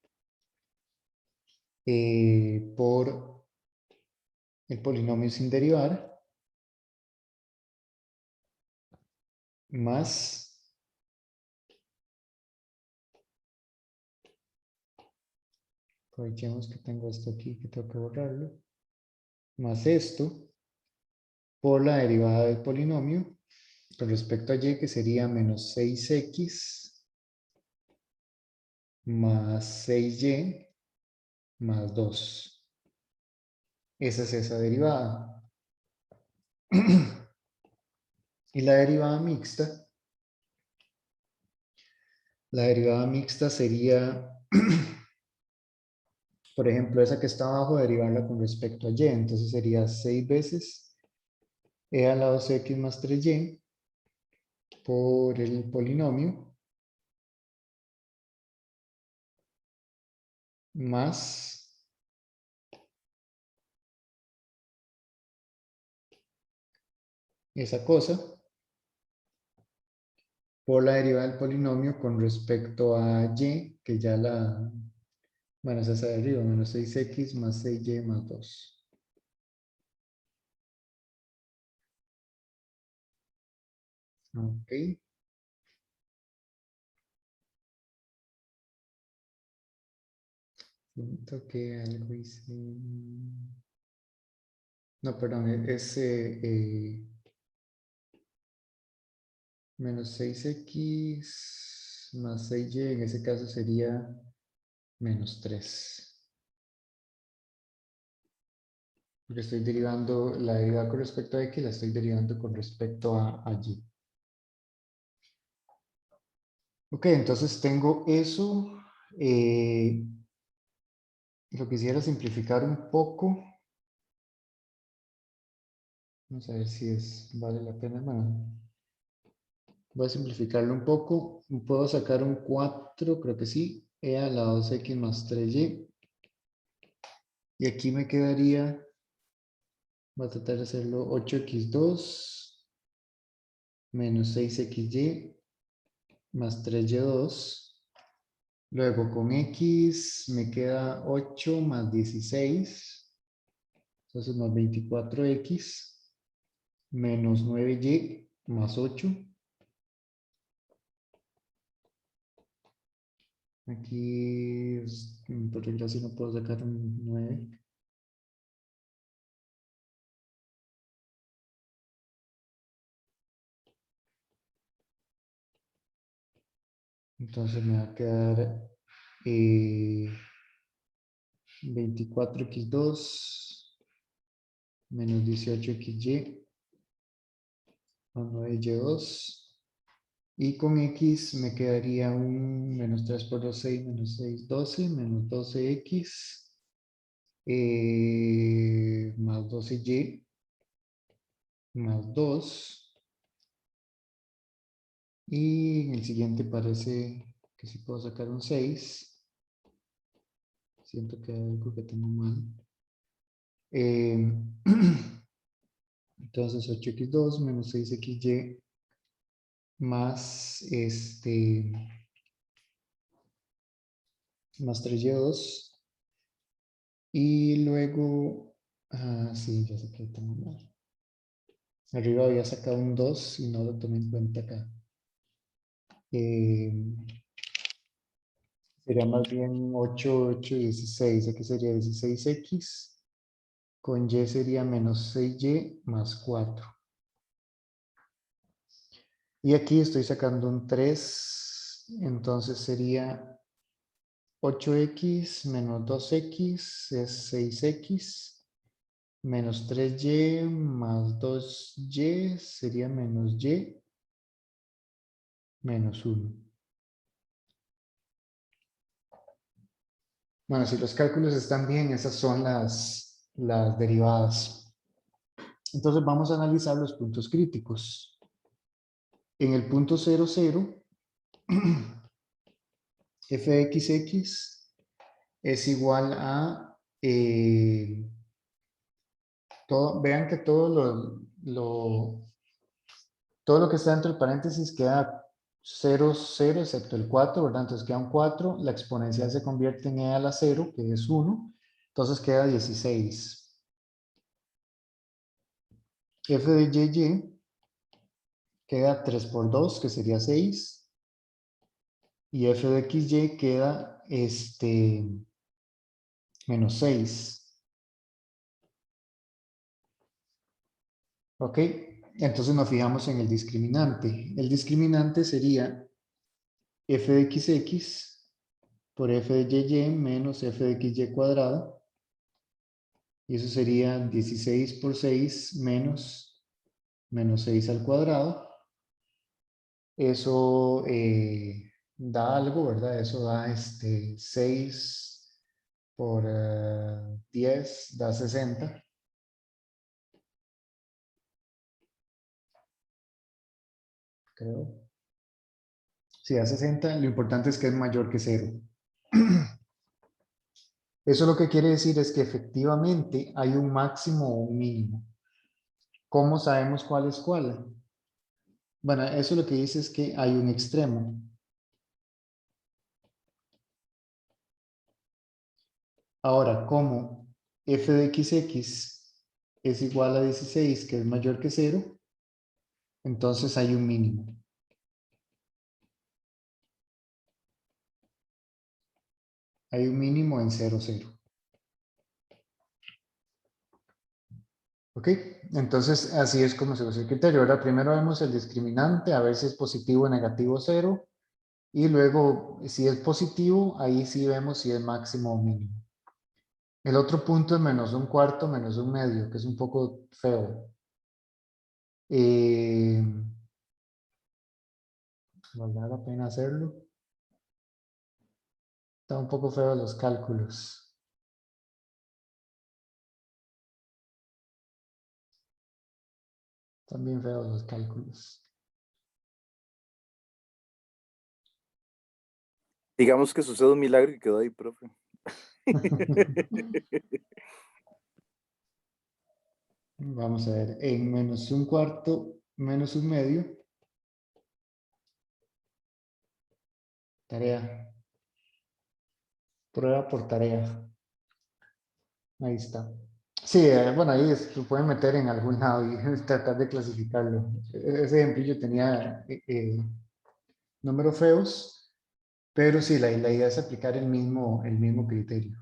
por el polinomio sin derivar más aprovechemos que tengo esto aquí que tengo que borrarlo más esto por la derivada del polinomio con respecto a y que sería menos 6x más 6y más 2. Esa es esa derivada. Y la derivada mixta sería, por ejemplo, esa que está abajo, derivarla con respecto a y. Entonces sería 6 veces e a la 2x más 3y por el polinomio más esa cosa por la derivada del polinomio con respecto a y, que ya bueno, es esa de arriba, menos 6x más 6y más 2. Ok. Siento que algo hice. No, perdón, es menos 6x más 6y, en ese caso sería menos 3. Porque estoy derivando la derivada con respecto a x, la estoy derivando con respecto a y. Ok, entonces tengo eso. Lo quisiera simplificar un poco. Vamos a ver si vale la pena. Bueno, voy a simplificarlo un poco. Puedo sacar un 4, creo que sí. E a la 2x más 3y. Y aquí me quedaría, voy a tratar de hacerlo 8x2 menos 6xy más 3y2. Luego con x me queda 8 más 16. Entonces más 24x menos 9y más 8. Aquí, por desgracia, no puedo sacar un 9. Entonces me va a quedar 24x2 menos 18xy más 9y2. Y con x me quedaría un menos 3 por 2, 6, menos 6, 12, menos 12x más 12y más 2. Y en el siguiente parece que sí puedo sacar un 6. Siento que hay algo que tengo mal. Entonces 8x2 menos 6xy más más 3y2. Y luego, sí, ya sé que tengo mal. Arriba había sacado un 2 y no lo tomé en cuenta acá. Sería más bien 8, 8, 16. Aquí sería 16x. Con y sería menos 6y más 4. Y aquí estoy sacando un 3. Entonces sería 8x menos 2x es 6x. Menos 3y más 2y sería menos y menos 1. Bueno, si los cálculos están bien, esas son las derivadas. Entonces vamos a analizar los puntos críticos. En el punto 0, 0, f de x es igual a... vean que todo lo que está dentro del paréntesis queda 0, 0, excepto el 4, ¿verdad? Entonces queda un 4, la exponencial se convierte en e a la 0, que es 1, entonces queda 16. F de y queda 3 por 2, que sería 6, y f de xy queda menos 6. ¿Ok? Entonces nos fijamos en el discriminante. El discriminante sería f de x por f de y menos f de xy cuadrado. Y eso sería 16 por 6 menos 6 al cuadrado. Eso da algo, ¿verdad? Eso da 6 por 10, da 60. Creo. Si da 60, lo importante es que es mayor que 0. Eso lo que quiere decir es que efectivamente hay un máximo o un mínimo. ¿Cómo sabemos cuál es cuál? Bueno, eso lo que dice es que hay un extremo. Ahora, como f de x es igual a 16, que es mayor que 0, entonces hay un mínimo. Hay un mínimo en 0, 0. ¿Ok? Entonces, así es como se usa el criterio. Ahora, primero vemos el discriminante, a ver si es positivo, negativo, 0. Y luego, si es positivo, ahí sí vemos si es máximo o mínimo. El otro punto es menos un cuarto, menos un medio, que es un poco feo. ¿Valdrá la pena hacerlo? Está un poco feo los cálculos. Están bien feos los cálculos. Digamos que sucede un milagro y quedó ahí, profe. Vamos a ver, en menos un cuarto, menos un medio. Tarea. Prueba por tarea. Ahí está. Sí, bueno, ahí lo pueden meter en algún lado y tratar de clasificarlo. Ese ejemplo yo tenía números feos, pero sí, la idea es aplicar el mismo criterio.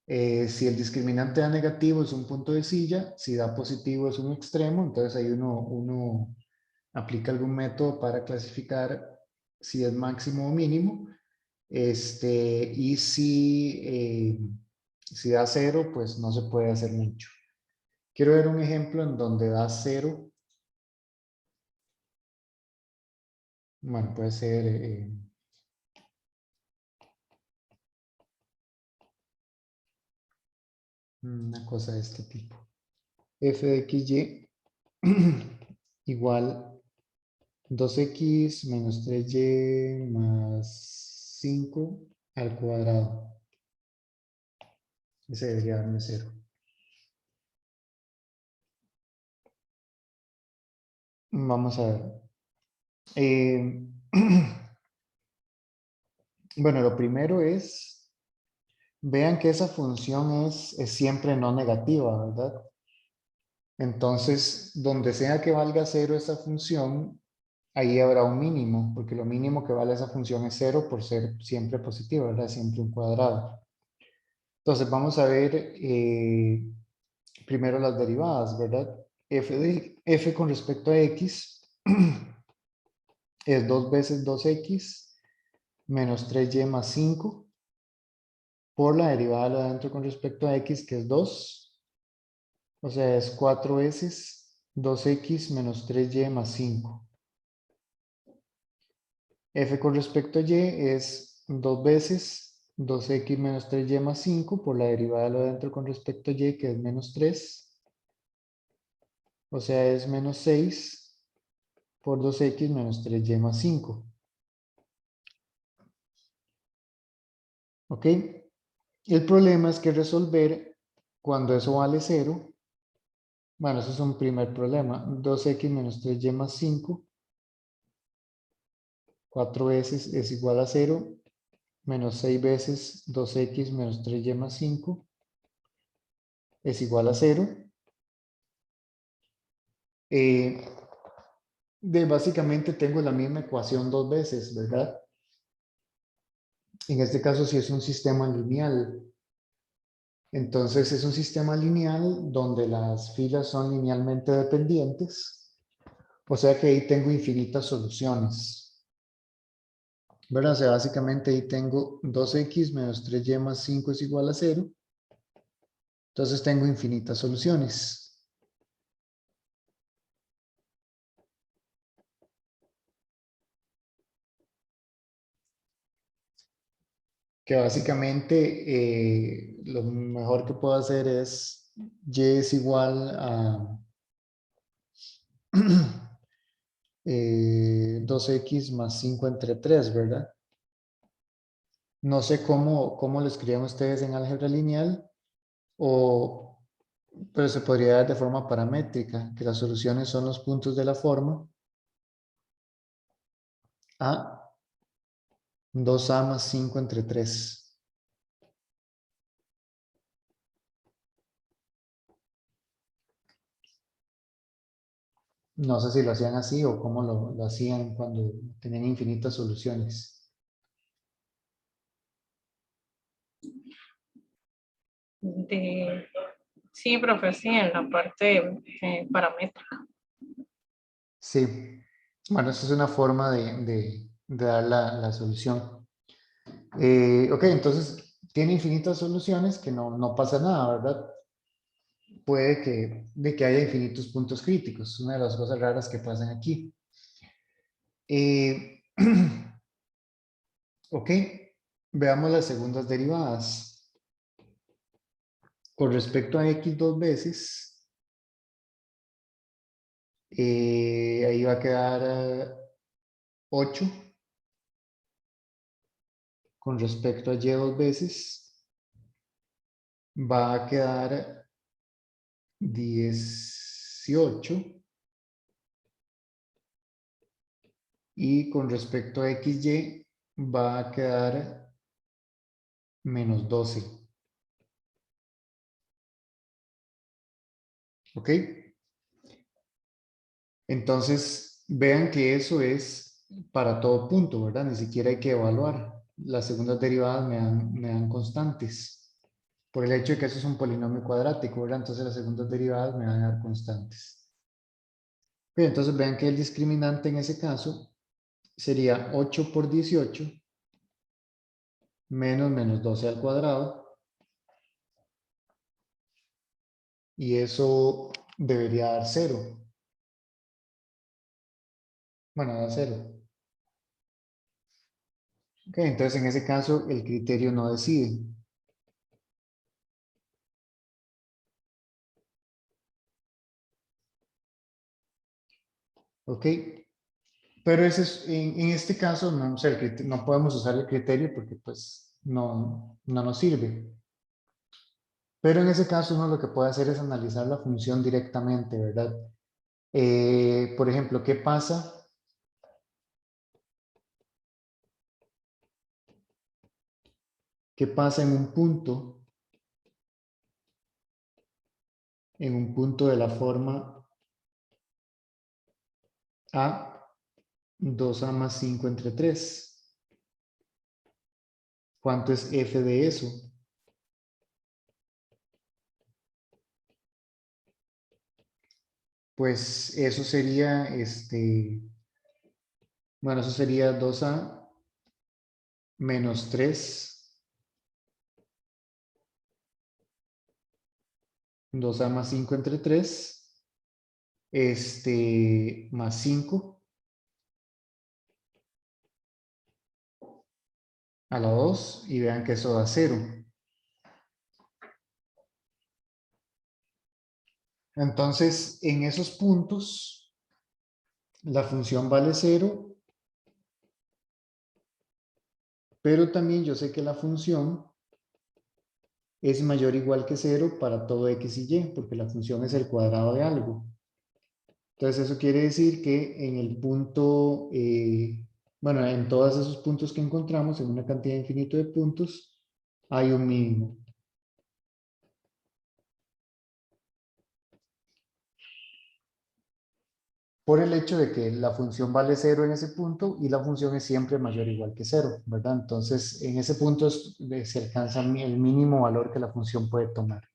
Si el discriminante da negativo es un punto de silla, si da positivo es un extremo, entonces ahí uno aplica algún método para clasificar si es máximo o mínimo. Y si da cero, pues no se puede hacer mucho. Quiero ver un ejemplo en donde da cero. Bueno, puede ser una cosa de este tipo. F de XY igual 2x menos 3y más 5 al cuadrado. Ese debería darme 0. Vamos a ver. Bueno, lo primero es, vean que esa función es siempre no negativa, ¿verdad? Entonces, donde sea que valga 0 esa función, ahí habrá un mínimo, porque lo mínimo que vale esa función es 0 por ser siempre positiva, ¿verdad? Siempre un cuadrado. Entonces, vamos a ver primero las derivadas, ¿verdad? F con respecto a x es 2 veces 2x menos 3y más 5 por la derivada de lo de adentro con respecto a x, que es 2. O sea, es 4 veces 2x menos 3y más 5. F con respecto a y es 2 veces 2x menos 3y más 5 por la derivada de lo de adentro con respecto a y, que es menos 3. O sea, es menos 6 por 2x menos 3y más 5. ¿Ok? El problema es que resolver cuando eso vale 0. Bueno, eso es un primer problema. 2x menos 3y más 5. 4 veces es igual a 0. Menos 6 veces 2x menos 3y más 5 es igual a 0. Básicamente tengo la misma ecuación dos veces, ¿verdad? En este caso sí es un sistema lineal. Entonces es un sistema lineal donde las filas son linealmente dependientes. O sea que ahí tengo infinitas soluciones. ¿Verdad? O sea, básicamente ahí tengo 2x menos 3y más 5 es igual a 0. Entonces tengo infinitas soluciones. Que básicamente lo mejor que puedo hacer es y es igual a 2x más 5 entre 3, ¿verdad? No sé cómo lo escriben ustedes en álgebra lineal, pero se podría dar de forma paramétrica, que las soluciones son los puntos de la forma a 2a más 5 entre 3. No sé si lo hacían así o cómo lo hacían cuando tenían infinitas soluciones. Sí, profe, sí, en la parte paramétrica. Sí, bueno, esa es una forma de dar la solución. Ok, entonces tiene infinitas soluciones que no pasa nada, ¿verdad? Puede que haya infinitos puntos críticos, es una de las cosas raras que pasan aquí. Ok, veamos las segundas derivadas. Con respecto a x dos veces, ahí va a quedar 8. Con respecto a y dos veces, va a quedar 18. Y con respecto a xy, va a quedar menos 12. ¿Ok? Entonces, vean que eso es para todo punto, ¿verdad? Ni siquiera hay que evaluar. Las segundas derivadas me dan constantes. Por el hecho de que eso es un polinomio cuadrático, ¿verdad? Entonces las segundas derivadas me van a dar constantes. Bien, entonces vean que el discriminante en ese caso sería 8 por 18 menos 12 al cuadrado. Y eso debería dar 0. Bueno, da 0. Ok, entonces en ese caso el criterio no decide. Ok, pero ese es, en este caso no, o sea, no podemos usar el criterio porque pues no nos sirve. Pero en ese caso uno lo que puede hacer es analizar la función directamente, ¿verdad? Por ejemplo, ¿qué pasa? ¿Qué pasa en un punto? En un punto de la forma A, 2A más 5 entre 3. ¿Cuánto es f de eso? Pues eso sería, bueno, eso sería 2A menos 3, 2A más 5 entre 3, más 5 a la 2, y vean que eso da 0. Entonces, en esos puntos, la función vale 0, pero también yo sé que la función es mayor o igual que 0 para todo x y y, porque la función es el cuadrado de algo. Entonces, eso quiere decir que en el punto, bueno, en todos esos puntos que encontramos, en una cantidad infinita de puntos, hay un mínimo. Por el hecho de que la función vale 0 en ese punto y la función es siempre mayor o igual que 0, ¿verdad? Entonces, en ese punto se alcanza el mínimo valor que la función puede tomar.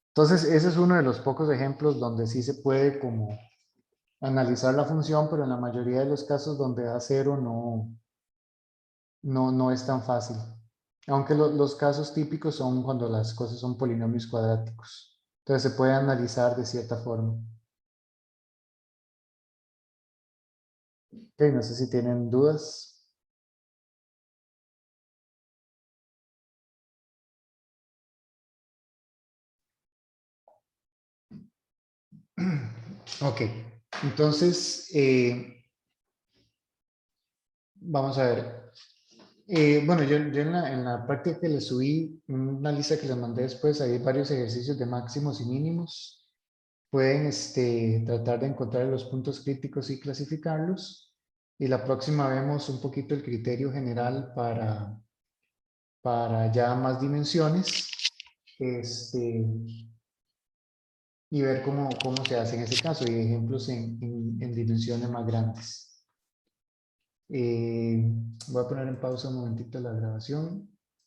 Entonces, ese es uno de los pocos ejemplos donde sí se puede como analizar la función, pero en la mayoría de los casos donde da 0 no es tan fácil. Aunque los casos típicos son cuando las cosas son polinomios cuadráticos. Entonces, se puede analizar de cierta forma. Ok, no sé si tienen dudas. Ok, entonces, vamos a ver. Bueno, yo en la práctica que les subí, una lista que les mandé después, hay varios ejercicios de máximos y mínimos. Pueden tratar de encontrar los puntos críticos y clasificarlos. Y la próxima vemos un poquito el criterio general para ya más dimensiones. Y ver cómo se hace en ese caso y ejemplos en dimensiones más grandes. Voy a poner en pausa un momentito la grabación.